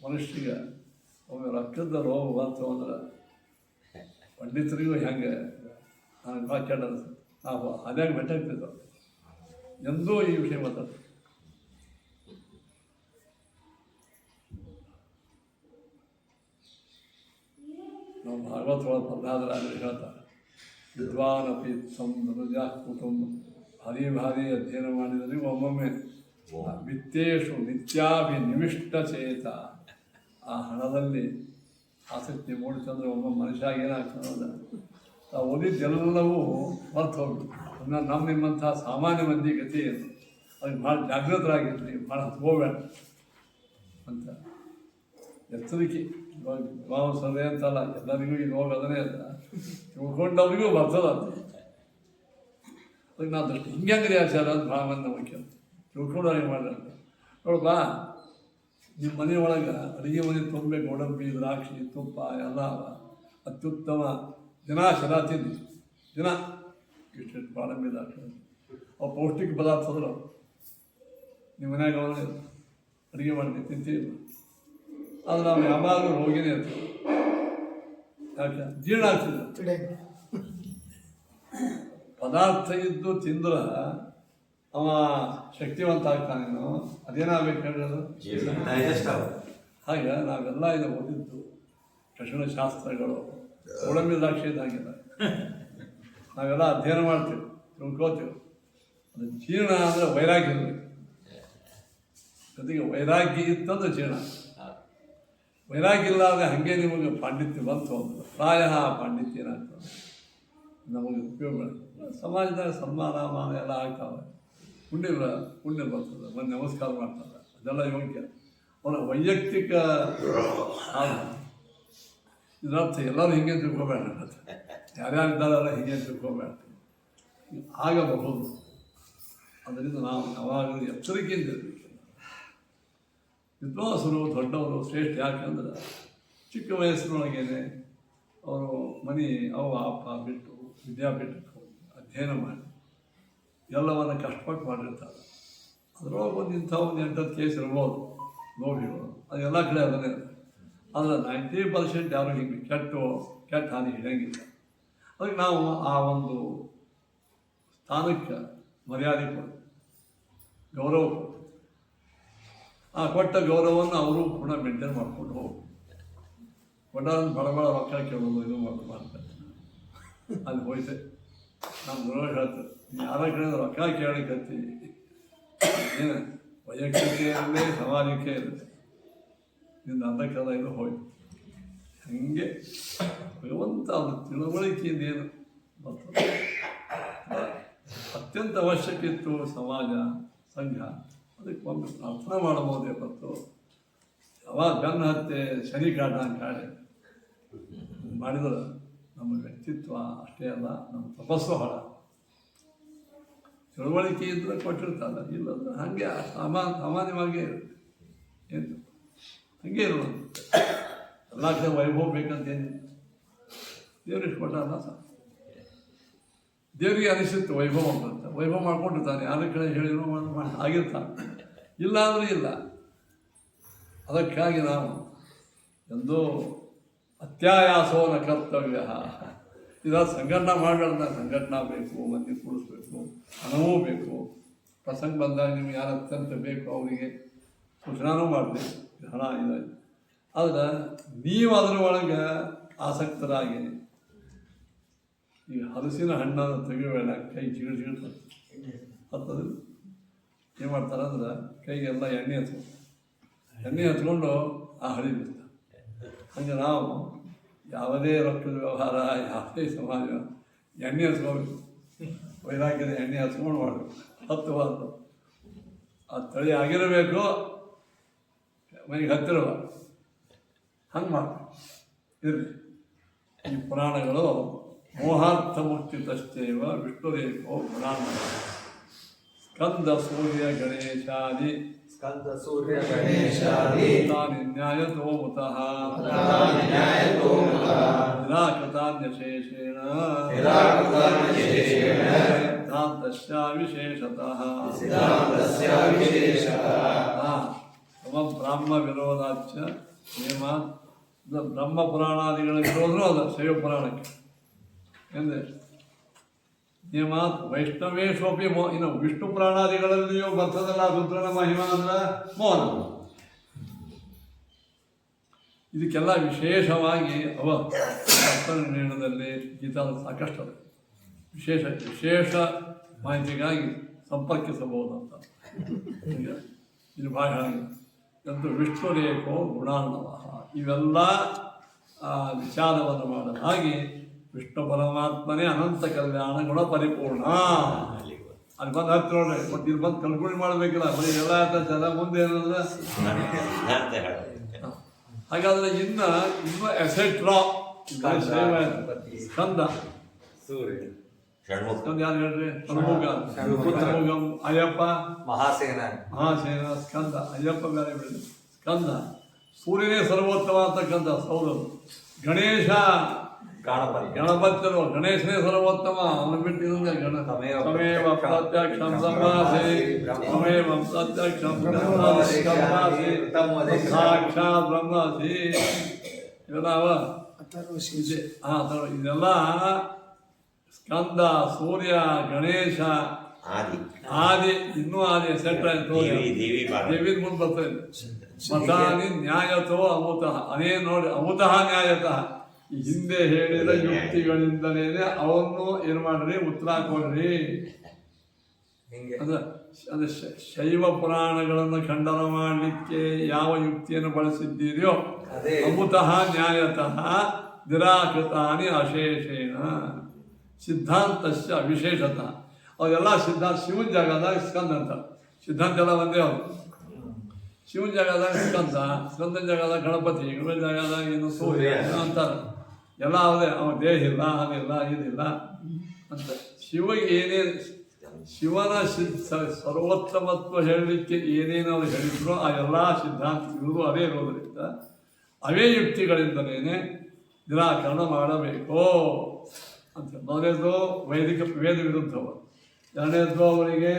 ಮನುಷ್ಯಗೆ ಒಮ್ಮೆ ರೊಕ್ಕದ ರೋಗ ಬಂತು ಅಂದ್ರೆ ಪಂಡಿತರಿಗೂ ಹೆಂಗೆ ನನಗೆ ಭಾಳ ಕೆಟ್ಟ ಅನಿಸ್ತದೆ. ನಾವು ಅದ್ಯಾಗ ಭೇಟಿಯಾಗ್ತಿದ್ದೆವು. ಎಂದೂ ಈ ವಿಷಯ ಮಾತಾಡ್ತೀವಿ. ನಾವು ಭಾಗವತ ಒಳಗೆ ಪ್ರಹ್ಲಾದರಾಜರು ಹೇಳ್ತಾರೆ, ವಿದ್ವಾನಪಿ ಸಂಜ ಕುಟುಂಬ ಭಾರಿ ಅಧ್ಯಯನ ಮಾಡಿದರೆ ಒಮ್ಮೊಮ್ಮೆ ವಿತ್ತೇಶು ನಿತ್ಯಾಭಿನಿವಿಷ್ಟಚೇತ. ಆ ಹಣದಲ್ಲಿ ಆಸಕ್ತಿ ಮೂಡಿಸಂದ್ರೆ ಒಮ್ಮೊಮ್ಮೆ ಮನುಷ್ಯ ಏನಾಗ್ತದೆ, ನಾವು ಓದಿದ್ದೆಲ್ಲವೂ ಹೊರತು ಹೋಗ್ಬಿಟ್ಟು ನಮ್ಮ ನಿಮ್ಮಂಥ ಸಾಮಾನ್ಯ ಮಂದಿ ಗತಿ ಏನು, ಅದಕ್ಕೆ ಭಾಳ ಜಾಗೃತರಾಗಿರ್ಲಿ, ಭಾಳ ಹೋಗಬೇಡ ಅಂತ ಎಚ್ಚರಿಕೆ. ಇವಾಗ ವಿದ್ವಾಂಸರೇ ಅಂತಲ್ಲ, ಎಲ್ಲರಿಗೂ ಈಗ ಹೋಗೋದನ್ನೇ ಅಲ್ಲ, ತಿಳ್ಕೊಂಡವ್ರಿಗೂ ಬರ್ತದ ಅಂತ. ಅದಕ್ಕೆ ನಾವು ದೃಷ್ಟಿ ಹಿಂಗೆ ಆಚಾರ ಅಂತ ಭಾಳ ಮಂದಿ ಮುಖ್ಯ ತಿಳ್ಕೊಂಡವ್ರಿಗೆ ಮಾಡಿದ್ರೆ ನೋಡಪ್ಪ, ನಿಮ್ಮ ಮನೆಯೊಳಗೆ ಅಡುಗೆ ಮನೆ ತುಂಬೆ ಗೋಡಂಬಿ, ದ್ರಾಕ್ಷಿ, ತುಪ್ಪ ಎಲ್ಲ ಅತ್ಯುತ್ತಮ ದಿನ ಶರ ತಿಂದು ದಿನ ಇಷ್ಟು ಗೋಡಂಬಿ, ದ್ರಾಕ್ಷಿ ಅವು ಪೌಷ್ಟಿಕ ಪದಾರ್ಥ ಅದ್ರು ನಿಮ್ಮ ಮನ್ಯಾಗ ಅಡುಗೆ ಮಾಡಿ ತಿಂತೀವಿ. ಆದರೆ ನಾವು ಯಾವಾಗಲೂ ರೋಗಿನೇ ಇರ್ತೀವಿ. ಯಾಕೆ ಜೀರ್ಣ ಆಗ್ತಿಲ್ಲ. ತಿಡೆ ಪದಾರ್ಥ ಇದ್ದು ತಿಂದ್ರೆ ಅವ ಶಕ್ತಿವಂತ ಆಗ್ತಾನೇನೋ, ಅದೇನಾಗಬೇಕು ಹೇಳೋದು. ಡೈಜೆಸ್ಟ್ ಆಗುತ್ತೆ. ಹಾಗೆ ನಾವೆಲ್ಲ ಇದು ಓದಿದ್ದು ಶಾಸ್ತ್ರಗಳು ಗೋಡಂಬಿ ದ್ರಾಕ್ಷಿ ಇದ್ದಾಗಿಲ್ಲ. ನಾವೆಲ್ಲ ಅಧ್ಯಯನ ಮಾಡ್ತೀವಿ, ತಿಳ್ಕೋತೀವಿ. ಅದು ಜೀರ್ಣ ಅಂದರೆ ವೈರಾಗ್ಯ ಇರಬೇಕು. ಜೊತೆಗೆ ವೈರಾಗ್ಯ ಇತ್ತಂದ್ರೆ ಜೀರ್ಣ. ವೈರಾಗ್ಯ ಇಲ್ಲಾದರೆ ಹಾಗೆ ನಿಮಗೆ ಪಾಂಡಿತ್ಯ ಬಂತು ಅಂದ್ರೆ ಪ್ರಾಯ ಪಾಂಡಿತ್ಯ ಏನಾಗ್ತದೆ ನಮಗೆ ಉಪಯೋಗ. ಸಮಾಜದಾಗ ಸನ್ಮಾನ ಮಾನ ಎಲ್ಲ ಆಗ್ತಾವೆ. ಪುಣ್ಯ ಬರ್ತದೆ, ಒಂದು ನಮಸ್ಕಾರ ಮಾಡ್ತಾರೆ, ಅದೆಲ್ಲ ಯೋಗ್ಯ. ಅವರ ವೈಯಕ್ತಿಕ ಇದರರ್ಥ ಎಲ್ಲರೂ ಹಿಂಗೆ ತಿಳ್ಕೊಬೇಡ, ಯಾರ್ಯಾರಿದ್ದಾರಲ್ಲ ಹೀಗೆ ತಿಳ್ಕೊಬೇಡ, ಆಗಬಹುದು. ಅದರಿಂದ ನಾವು ಯಾವಾಗಲೂ ಎಚ್ಚರಿಕೆಯಿಂದ ಇರಬೇಕು. ವಿದ್ವಾಂಸರು ದೊಡ್ಡವರು ಶ್ರೇಷ್ಠ. ಯಾಕಂದ್ರೆ ಚಿಕ್ಕ ವಯಸ್ಸಿನೊಳಗೇನೆ ಅವರು ಮನೆ ಅವ್ವ ಅಪ್ಪ ಬಿಟ್ಟು ವಿದ್ಯಾಪೀಠಕ್ಕೆ ಹೋಗಿ ಅಧ್ಯಯನ ಮಾಡಿ ಎಲ್ಲವನ್ನು ಕಷ್ಟಪಟ್ಟು ಮಾಡಿರ್ತಾರೆ. ಅದರೊಳಗೆ ಒಂದು ಇಂಥ ಒಂದು 8 ಕೇಸ್ ಇರ್ಬೋದು, ನೋವಿಗಳು, ಅದೆಲ್ಲ ಕಡೆ ಅದನ್ನೇ. ಆದರೆ 90% ಯಾರು ಹಿಂಗೆ ಕೆಟ್ಟ ಹಾನಿ ಹಿಡಿಯಂಗಿಲ್ಲ. ಅದಕ್ಕೆ ನಾವು ಆ ಒಂದು ಸ್ಥಾನಕ್ಕೆ ಮರ್ಯಾದೆ ಕೊಡು, ಗೌರವ ಕೊಡು. ಆ ಕೊಟ್ಟ ಗೌರವವನ್ನು ಅವರು ಕೂಡ ಮೇಂಟೈನ್ ಮಾಡ್ಕೊಂಡು ಹೋಗಿ ಒಟ್ಟಾರೆ ಬಡ ರೊಕ್ಕ ಕೇಳೋದು ಇದು ಮಾಡ್ತಾರೆ. ಅಲ್ಲಿ ಹೋಯ್ತೆ ನಮ್ಮ ಗುರು ಹೇಳ್ತಾರೆ, ಯಾರ ಕಡೆ ರೊಕ್ಕ ಕೇಳಲಿಕ್ಕತ್ತಿ ಏನು ವೈಯಕ್ತಿಕೆಯಲ್ಲೇ ಸಮಾಜಕ್ಕೆ ಇರುತ್ತೆ, ನಿಂದು ಅಂಧಕ್ಕೆಲ್ಲ ಇದು ಹೋಯ್ತು. ಹಾಗೆ ಭಗವಂತ ಅದು ತಿಳುವಳಿಕೆಯಿಂದ ಏನು ಬರ್ತದೆ. ಅತ್ಯಂತ ಅವಶ್ಯಕಿತ್ತು ಸಮಾಜ ಸಂಘ. ಅದಕ್ಕೆ ಒಂದು ಪ್ರಾರ್ಥನೆ ಮಾಡಬಹುದೇ ಹೊರತು ಯಾವಾಗ ಬೆನ್ನು ಹತ್ತೆ ಶನಿ ಕಾಟ ಕಾಡೆ ಮಾಡಿದ್ರೆ ನಮ್ಮ ವ್ಯಕ್ತಿತ್ವ ಅಷ್ಟೇ ಅಲ್ಲ, ನಮ್ಮ ತಪಸ್ಸು ಹಾಳ. ತಿಳುವಳಿಕೆ ಇದ್ರೆ ಕೊಟ್ಟಿರ್ತಾರ, ಇಲ್ಲಂದ್ರೆ ಹಾಗೆ ಸಾಮಾನ್ಯವಾಗೇ ಇರುತ್ತೆ. ಏನು ಹಾಗೆ ಇರೋದು. ಎಲ್ಲ ಕಡೆ ವೈಭವ ಬೇಕಂತೇನಿಲ್ಲ. ದೇವ್ರಿಗೆ ಕೊಟ್ಟಾರಲ್ಲ ಸರ್, ದೇವರಿಗೆ ಅನಿಸುತ್ತೆ ವೈಭವ ಅಂತ. ವೈಭವ ಮಾಡ್ಕೊಂಡಿರ್ತಾನೆ, ಯಾರ ಕಡೆ ಹೇಳಿರೋ ಆಗಿರ್ತಾನೆ. ಇಲ್ಲ ಅಂದರೆ ಇಲ್ಲ. ಅದಕ್ಕಾಗಿ ನಾವು ಎಂದೂ ಅತ್ಯಾಯಾಸೋ ನ ಕರ್ತವ್ಯ. ಇದರ ಸಂಘಟನೆ ಮಾಡಬೇಡ. ಸಂಘಟನೆ ಬೇಕು, ಮಂದಿ ಕೂಡಿಸ್ಬೇಕು, ಹಣವೂ ಬೇಕು. ಪ್ರಸಂಗ ಬಂದಾಗ ನಿಮ್ಗೆ ಯಾರು ಅತ್ಯಂತ ಬೇಕು ಅವರಿಗೆ ಸೂಚನಾನೂ ಮಾಡಬೇಕು, ಹಣ ಇದೆ. ಆದರೆ ನೀವು ಅದರ ಒಳಗೆ ಆಸಕ್ತರಾಗಿ ಈಗ ಹಲಸಿನ ಹಣ್ಣನ್ನು ತೆಗಿಬೇಡ, ಕೈ ಜಿಗಿದು ಹತ್ತದು ಏನು ಮಾಡ್ತಾರೆ ಅಂದ್ರೆ ಕೈಗೆಲ್ಲ ಎಣ್ಣೆ ಹಚ್ಕೊಂಡು ಆ ಹಳಿ ಬಿಡ್ತಾರೆ. ಹಂಗೆ ನಾವು ಯಾವುದೇ ರೊಕ್ಕದ ವ್ಯವಹಾರ, ಯಾವುದೇ ಸಮಾಜ ಎಣ್ಣೆ ಹಚ್ಕೋಬೇಕು. ವೈರಾಗ್ಯದ ಎಣ್ಣೆ ಹಚ್ಕೊಂಡು ಮಾಡಬೇಕು. ಹತ್ತುವಾದ್ದು ಆ ತಳಿ ಆಗಿರಬೇಕು, ಮನೆಗೆ ಹತ್ತಿರವ ಹಂಗೆ ಮಾಡಬೇಕು. ಇರಲಿ. ಈ ಪುರಾಣಗಳು ಮೋಹಾರ್ಥ ಮುಕ್ತಿತಶ್ಚೈವ ವಿಷ್ಣುರೇಕೋ ಪುರಾಣ. ಸ್ಕಂದ ಸೂರ್ಯ ಗಣೇಶಾದಿ ತಾನಿ ನ್ಯಾಯತೋಮುತಃ ನಿರಾಕೃತಾನ್ಯಶೇಷೇಣ ಸಿದ್ಧಾಂತಸ್ಯ ವಿಶೇಷತಃ ಬ್ರಾಹ್ಮ ವಿರೋಧಾಚ ನಿಯಮ. ಬ್ರಹ್ಮ ಪುರಾಣಾದಿಗಳ ವಿರೋಧನೂ ಅಲ್ಲ ಶೈವ ಪುರಾಣಕ್ಕೆ ಎಂದೆ ನಿಯಮಾತ್ ವೈಷ್ಣವೇಶೋಪಿ ಇನ್ನು ವಿಷ್ಣು ಪುರಾಣಾದಿಗಳಲ್ಲಿಯೂ ಬರ್ತದಲ್ಲ ರುದ್ರನ ಮಹಿಮಾ ಅಂದ್ರೆ ಮೋಹನ. ಇದಕ್ಕೆಲ್ಲ ವಿಶೇಷವಾಗಿ ನಿರ್ಣಯದಲ್ಲಿ ಗೀತಾದ ಸಾಕಷ್ಟು ಅದ. ವಿಶೇಷ ಮಾಹಿತಿಗಾಗಿ ಸಂಪರ್ಕಿಸಬಹುದು ಅಂತ ಇದು ಭಾಳ ಹೇಳಿದೆ. ಎಂದು ವಿಷ್ಣು ರೇಖೋ ಗುಣಾರ್ಣವ. ಇವೆಲ್ಲ ವಿಚಾರವನ್ನು ಮಾಡಿದ ಹಾಗೆ ವಿಷ್ಣು ಪರಮಾತ್ಮನೇ ಅನಂತ ಕಲ್ಯಾಣ ಗುಣ ಪರಿಪೂರ್ಣ. ಅಲ್ಲಿ ಬಂದು ಹತ್ತು ನೋಡ್ರಿ, ಮತ್ತು ಇಲ್ಲಿ ಬಂದು ಕಲ್ಗುಣಿ ಮಾಡಬೇಕಿಲ್ಲ, ಬರೀ ಎಲ್ಲ ಜನ ಮುಂದೆ ಏನಂದ್ರೆ. ಹಾಗಾದ್ರೆ ಇನ್ನೂ ಎಸೆಟ್ರಾ ಸ್ಕಂದ ಸ್ಕಂದ ಯಾರು ಹೇಳ್ರಿ? ಷಣ್ಮುಖಂ ಅಯ್ಯಪ್ಪ ಮಹಾಸೇನ ಸ್ಕಂದ. ಅಯ್ಯಪ್ಪ ಬೇರೆ ಬಿಡಿ, ಸ್ಕಂದ. ಸೂರ್ಯನೇ ಸರ್ವೋತ್ತಮ ಅಂತಕ್ಕಂಥ ಸೌರರು. ಗಣೇಶ ಗಣಪತಿ ಗಣಪತಿರು ಗಣೇಶನೇ ಸರ್ವೋತ್ತಮ, ಅವನು ಬಿಟ್ಟು ಇದೊಂದೇ ಗಣ ತಮೇವ ತಮೇವ ಪ್ರತ್ಯಕ್ಷಂ ಬ್ರಹ್ಮಾಸಿ ತಮೇವ ಪ್ರತ್ಯಕ್ಷಂ ಬ್ರಹ್ಮಾಸಿ ಸಾಕ್ಷಾತ್ ಬ್ರಹ್ಮಾಸಿ. ಇವೆಲ್ಲ ಅಥರ್ವಶೀರ್ಷ. ಇದೆಲ್ಲ ಸ್ಕಂದ, ಸೂರ್ಯ, ಗಣೇಶ, ಆದಿ, ಇನ್ನೂ ಆದಿ ಸೆಟ್ರ ದೇವಿ ಮುಂದೆ ಬರ್ತಾ ಇದೆ. ಮತಾನಿ ನ್ಯಾಯತೋ ಅಮುತಃ, ಅನೇ ನೋಡಿ ಅಮುತಃ ನ್ಯಾಯತಃ. ಈ ಹಿಂದೆ ಹೇಳಿದ ಯುಕ್ತಿಗಳಿಂದಲೇ ಅವನ್ನು ಏನು ಮಾಡ್ರಿ, ಉತ್ತರ ಕೊಡ್ರಿ. ಹಿಂಗೆ ಅಂದ್ರೆ ಶೈವ ಪುರಾಣಗಳನ್ನು ಖಂಡನ ಮಾಡಲಿಕ್ಕೆ ಯಾವ ಯುಕ್ತಿಯನ್ನು ಬಳಸಿದ್ದೀರಿಯೋ ಅದೇ ಅಮುತಃ ನ್ಯಾಯತಃ ನಿರಾಕೃತಾನಿ ಅಶೇಷೇಣ ಸಿದ್ಧಾಂತಶ್ಚ ಅವಿಶೇಷತಃ. ಅವೆಲ್ಲ ಸಿದ್ಧಾಂತ ಶಿವನ ಜಾಗದಾಗ ಸ್ಕಂದ ಅಂತ, ಸಿದ್ಧಾಂತ ಎಲ್ಲ ಒಂದೇ ಅವರು. ಶಿವನ ಜಾಗದಾಗ ಸ್ಕಂದ, ಸ್ಕಂದನ ಜಾಗದಾಗ ಗಣಪತಿ, ಗಣಪತಿ ಜಾಗದಾಗ ಏನು ಸೂರ್ಯ ಅಂತಾರೆ. ಎಲ್ಲ ಅವರೇ, ಅವ ದೇಹ ಇಲ್ಲ, ಅದಿಲ್ಲ, ಇದಿಲ್ಲ ಅಂತ. ಶಿವಗೆ ಏನೇನು ಶಿವನ ಸರ್ವೋತ್ತಮತ್ವ ಹೇಳಲಿಕ್ಕೆ ಏನೇನು ಅವರು ಹೇಳಿದ್ರು ಆ ಎಲ್ಲ ಸಿದ್ಧಾಂತ ಇರುವುದು ಅದೇ ಇರೋದರಿಂದ ಅವೇ ಯುಕ್ತಿಗಳಿಂದಲೇ ನಿರಾಕರಣ ಮಾಡಬೇಕು ಅಂತ. ಮೊದಲನೇದು ವೈದಿಕ ವೇದ ವಿರುದ್ಧವ, ಎರಡನೇದು ಅವರಿಗೆ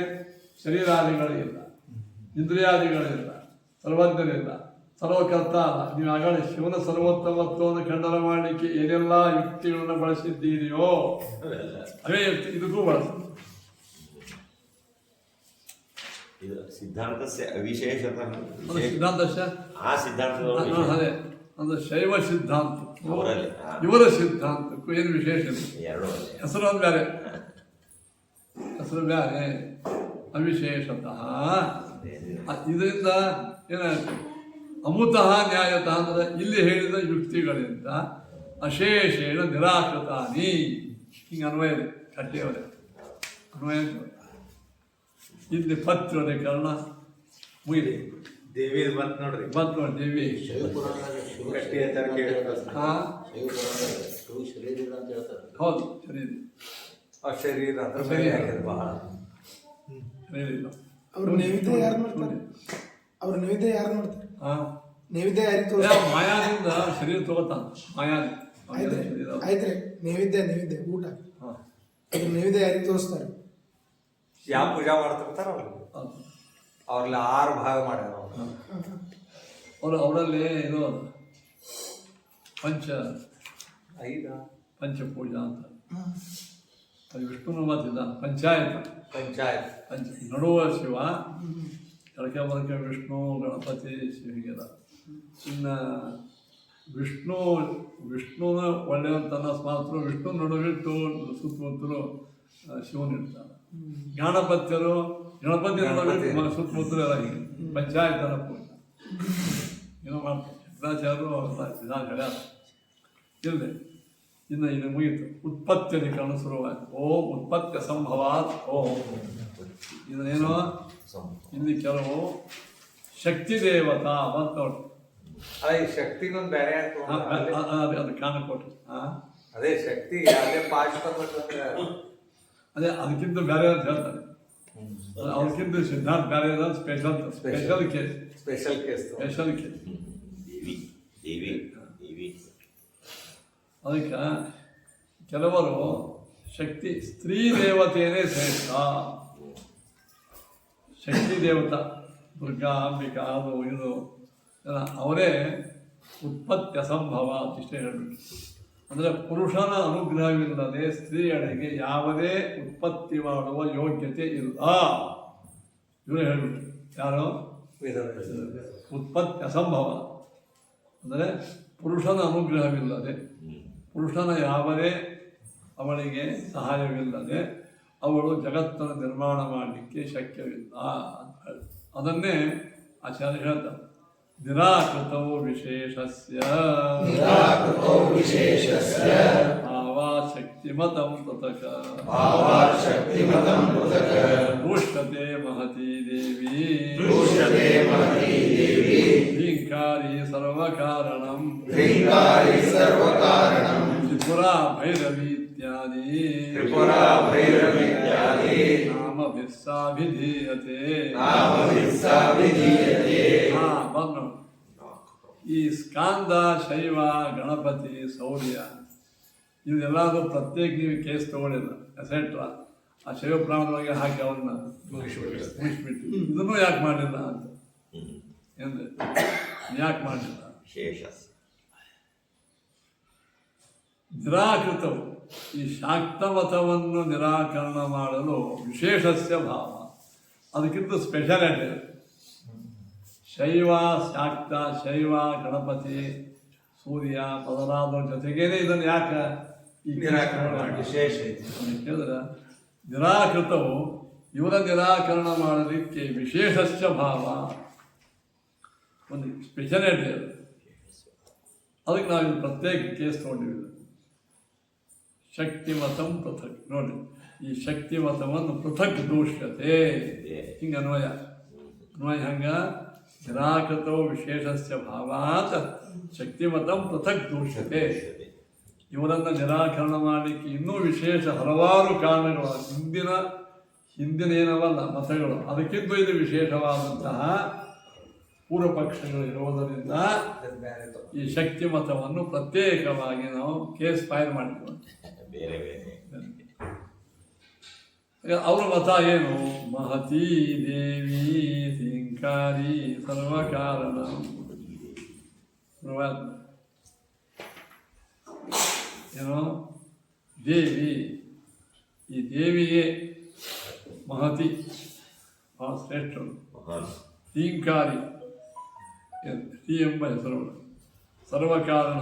ಶರೀರಾದಿಗಳಿಲ್ಲ, ಇಂದ್ರಿಯಾದಿಗಳಿಲ್ಲ, ಸರ್ವಜ್ಞರಿಲ್ಲ, ಸರ್ವಕರ್ತ ಅಲ್ಲ. ನೀವು ಆಗಲೇ ಶಿವನ ಸರ್ವೋತ್ತಮತ್ವವನ್ನು ಖಂಡನ ಮಾಡಲಿಕ್ಕೆ ಏನೆಲ್ಲ ಯುಕ್ತಿಗಳನ್ನು ಬಳಸಿದ್ದೀರಿಯೋ ಅವೇ ಯುಕ್ತಿ ಇದಕ್ಕೂ ಬಳಸಿ. ಇದು ಸಿದ್ಧಾಂತಸ್ಯ ಅವಿಶೇಷತಃ ಅದು ಸಿದ್ಧಾಂತ ಆ ಸಿದ್ಧಾಂತದೊಳಗೆ ಅದೇ ಅಂದ್ರೆ ಶೈವ ಸಿದ್ಧಾಂತ ಅವರಲ್ಲಿ ಇವರ ಸಿದ್ಧಾಂತಕ್ಕೂ ಏನು ವಿಶೇಷ ಇದೆ? ಎರಡು ಹೆಸರು ಒಂದು ಬೇರೆ, ಹೆಸರು ಬೇರೆ, ಅವಿಶೇಷತಃ. ಇದರಿಂದ ಏನಾಯ್ತು, ಅಮುತಃ ನ್ಯಾಯತಃ ಅಂದರೆ ಇಲ್ಲಿ ಹೇಳಿದ ಯುಕ್ತಿಗಳಿಂದ ಅಶೇಷೇಣ ನಿರಾಕೃತಾನಿ. ಹಿಂಗೆ ಅನ್ವಯ ಇದೆ, ಕಟ್ಟೆಯವರೇ ಅನ್ವಯ. ಇಲ್ಲಿ ಪತ್ರದ ಕಾರಣ ಮುಗಿದೆ, ದೇವಿ ಬಂತ್ ನೋಡ್ರಿ, ಬಂತು ನೋಡಿ ದೇವಿ. ಗಟ್ಟಿ ಅಂತಾರೆ ಕೇಳಿದ್ರೆ ಹಾಂ ಶರೀರ ಅಂತ ಹೇಳ್ತಾರೆ. ಹೌದು, ಸರಿ ಇದೆ, ಆ ಶರೀರ ಅದ್ರ ಮೇಲೆ ಹಾಕಿದ್ರು ಬಹಳ. ಸರಿ ಇಲ್ಲ. ಅವ್ರ ನೈವೇದ್ಯ ಯಾರು ಮಾಡ್ತಾರೆ? ಅವ್ರ ನೈವೇದ್ಯ ಯಾರು ಮಾಡ್ತಾರೆ? ಹಾಂ, ನೈವೇದ್ಯ ಯಾರಿಗೆ ತೋರಿಸ್ತಾರೆ? ಮಾಯಾದಿಂದ ಶರೀರ ತಗೋತಾನ, ಮಾಯಾದಿ ಆಯ್ತ್ರಿ ಆಯ್ತ್ರಿ, ನೈವೇದ್ಯ ಊಟ ಹಾಂ, ಅದ್ರ ನೈವೇದ್ಯ ಯಾರಿಗೆ ತೋರಿಸ್ತಾರೆ? ಯಾವ ಪೂಜಾ ಮಾಡ್ತಿರ್ತಾರ ಅವ್ರಲ್ಲಿ 6 ಭಾಗ ಮಾಡ್ಯಾರ ಅವ್ರು. ಅವರಲ್ಲಿ ಇದು ಪಂಚಪೂಜಾ ಅಂತ. ಅದು ವಿಷ್ಣುನ ಮಾತಿದ್ದ ಪಂಚಾಯತ್ ನಡುವ ಶಿವ, ಎಡಕೆ ಬರಕೆ ವಿಷ್ಣು, ಗಣಪತಿ, ಶಿವಗೆಲ್ಲ. ಇನ್ನು ವಿಷ್ಣುನ ಒಳ್ಳೆಯಂತನ ಮಾತ್ರ ವಿಷ್ಣು ನಡುವಿಟ್ಟು ಸುತ್ತಮುತ್ತಲು ಶಿವನಿರ್ತಾನೆ. ಗಣಪತಿ ನಡುವಿಟ್ಟು ಸುತ್ತಮುತ್ತಲು ಎಲ್ಲ ಹೀಗೆ ಪಂಚಾಯತನ ಪೂಜೆ ಏನೋ ಮಾಡ್ತಾರೆ. ಶಂಕರಾಚಾರ್ಯರು ವಿಧಾನ ಹೇಳ್ಯಾರ ಇಲ್ಲದೆ. ಇನ್ನು ಮುಗೀತು, ಉತ್ಪತ್ತಿ ಅಧಿಕರಣ ಶುರುವಾಯಿತು. ಓಂ ಉತ್ಪತ್ತಿ ಸಂಭವಾತ್ ಓಂ. ಇದನ್ನೇನೋ ಇಲ್ಲಿ ಕೆಲವು ಶಕ್ತಿ ದೇವತಾ ಬಂತ ನೋಡಿ, ಶಕ್ತಿಗೊಂದು ಬೇರೆ ಅದು ಕಾಣ ಕೊಟ್ಟು ಅದೇ ಶಕ್ತಿ ಅದೇ ಪಾಠ ಅದೇ ಅದಕ್ಕಿಂತ ಬೇರೆ ಅಂತ ಹೇಳ್ತಾರೆ. ಅದಕ್ಕಿಂತ ಸಿದ್ಧಾಂತ ಬೇರೆ ಅದ, ಸ್ಪೆಷಲ್ ಕೇಸ್. ದೇವಿ ಅದಕ್ಕೆ ಕೆಲವರು ಶಕ್ತಿ ಸ್ತ್ರೀ ದೇವತೆಯೇ ಶ್ರೇಷ್ಠ. ಶಕ್ತಿ ದೇವತಾ ದುರ್ಗಾ, ಅಂಬಿಕಾ, ಅದು ಇದು ಅವರೇ ಉತ್ಪತ್ತಿ ಅಸಂಭವ ಇಷ್ಟೇ ಹೇಳ್ಬಿಟ್ಟು. ಅಂದರೆ ಪುರುಷನ ಅನುಗ್ರಹವಿಲ್ಲದೆ ಸ್ತ್ರೀಯಡೆಗೆ ಯಾವುದೇ ಉತ್ಪತ್ತಿ ಮಾಡುವ ಯೋಗ್ಯತೆ ಇಲ್ಲ. ಇವರು ಹೇಳ್ಬಿಟ್ಟು ಯಾರು, ಉತ್ಪತ್ತಿ ಅಸಂಭವ ಅಂದರೆ ಪುರುಷನ ಅನುಗ್ರಹವಿಲ್ಲದೆ, ಪುರುಷನ ಯಾವುದೇ ಅವಳಿಗೆ ಸಹಾಯವಿಲ್ಲದೆ ಅವಳು ಜಗತ್ತನ್ನು ನಿರ್ಮಾಣ ಮಾಡಲಿಕ್ಕೆ ಶಕ್ಯವಿಲ್ಲ ಅಂತ ಹೇಳಿ ಅದನ್ನೇ ಆಚಾರ್ಯ ಹೇಳ್ತಾರೆ. ನಿರಾಕೃತೋ ವಿಶೇಷಸ್ಯ ಭಾವಾತ್ ಶಕ್ತಿಮತಂ ತತಃ ದೃಶ್ಯತೆ ಮಹತಿ ದೇವಿ ಶ್ರೀಂಕಾರಿ ಸರ್ವಕಾರಣಂ ತ್ರಿಪುರಾ ಭೈರವಿ ಇತ್ಯಾದಿ ನಾಮಭಿಸ್ಸಾಭಿಧೀಯತೆ. ಬಂದು ಈ ಸ್ಕಾಂದ, ಶೈವ, ಗಣಪತಿ, ಸೌರ್ಯ ಇವನ್ನೆಲ್ಲರೂ ಪ್ರತ್ಯೇಕ ನೀವು ಕೇಸ್ ತಗೊಳ್ಳಿಲ್ಲ ಎಸೆಟ್ರ ಆ ಶೈವ ಪ್ರಾಣದೊಳಗೆ ಹಾಕಿ ಅವನ್ನ ಮುಗಿಸ್ಬಿಟ್ಟು ಇದನ್ನೂ ಯಾಕೆ ಮಾಡಲಿಲ್ಲ ಅಂತ ಎಂದ್ರೆ ಯಾಕೆ ಮಾಡಲಿಲ್ಲ? ವಿಶೇಷ ನಿರಾಕೃತವು ಈ ಶಾಕ್ತಮತವನ್ನು ನಿರಾಕರಣ ಮಾಡಲು ವಿಶೇಷಸ್ಯ ಭಾವ, ಅದಕ್ಕಿಂತ ಸ್ಪೆಷಾಲಿಟಿ. ಶೈವ ಶಾಕ್ತ, ಶೈವ ಗಣಪತಿ, ಸೂರ್ಯ ಮೊದಲಾದವ್ರ ಜೊತೆಗೇನೆ ಇದನ್ನು ಯಾಕೆ ಈ ನಿರಾಕರಣೆ ವಿಶೇಷ ಐತಿ. ಹೇಳಿದ್ರೆ ನಿರಾಕೃತವು ಇವರ ನಿರಾಕರಣ ಮಾಡಲಿಕ್ಕೆ ವಿಶೇಷಸ್ಯ ಭಾವ, ಒಂದು ಸ್ಪೆಷಾಲಿಟಿ ಅದು. ಅದಕ್ಕೆ ನಾವು ಇದು ಪ್ರತ್ಯೇಕ ಕೇಸ್ ತೊಗೊಂಡಿವಿ. ಶಕ್ತಿಮತಂ ಪೃಥಕ್ ನೋಡಿ, ಈ ಶಕ್ತಿಮತವನ್ನು ಪೃಥಕ್ ದೂಷ್ಯತೆ ಹಿಂಗೆ ಅನ್ವಯ ಹಂಗ ನಿರಾಕೃತವು ವಿಶೇಷಸ್ಯ ಭಾವಾತ್ ಶಕ್ತಿಮತಂ ಪೃಥಕ್ ದೂಷ್ಯತೆ. ಇವರನ್ನು ನಿರಾಕರಣ ಮಾಡಲಿಕ್ಕೆ ಇನ್ನೂ ವಿಶೇಷ ಹಲವಾರು ಕಾರಣಗಳು, ಹಿಂದಿನ ಏನವಲ್ಲ ಮತಗಳು, ಅದಕ್ಕಿಂತ ಇದು ವಿಶೇಷವಾದಂತಹ ಪೂರ್ವ ಪಕ್ಷಗಳು ಇರುವುದರಿಂದ ಈ ಶಕ್ತಿ ಮತವನ್ನು ಪ್ರತ್ಯೇಕವಾಗಿ ನಾವು ಕೇಸ್ ಫೈಲ್ ಮಾಡಿದ್ವಿ. ಬೇರೆ ಬೇರೆ ಅವರ ಮತ ಏನು? ಮಹತೀ ದೇವಿ ಧಿಂಕಾರಿ ಸರ್ವಕಾರಣ. ಏನೋ ದೇವಿ, ಈ ದೇವಿಗೆ ಮಹತಿ ಬಹಳ ಶ್ರೇಷ್ಠರು. ಧಿಂಕಾರಿ ಶ್ರೀ ಎಂಬ ಹೆಸರು, ಸರ್ವಕಾರಣ.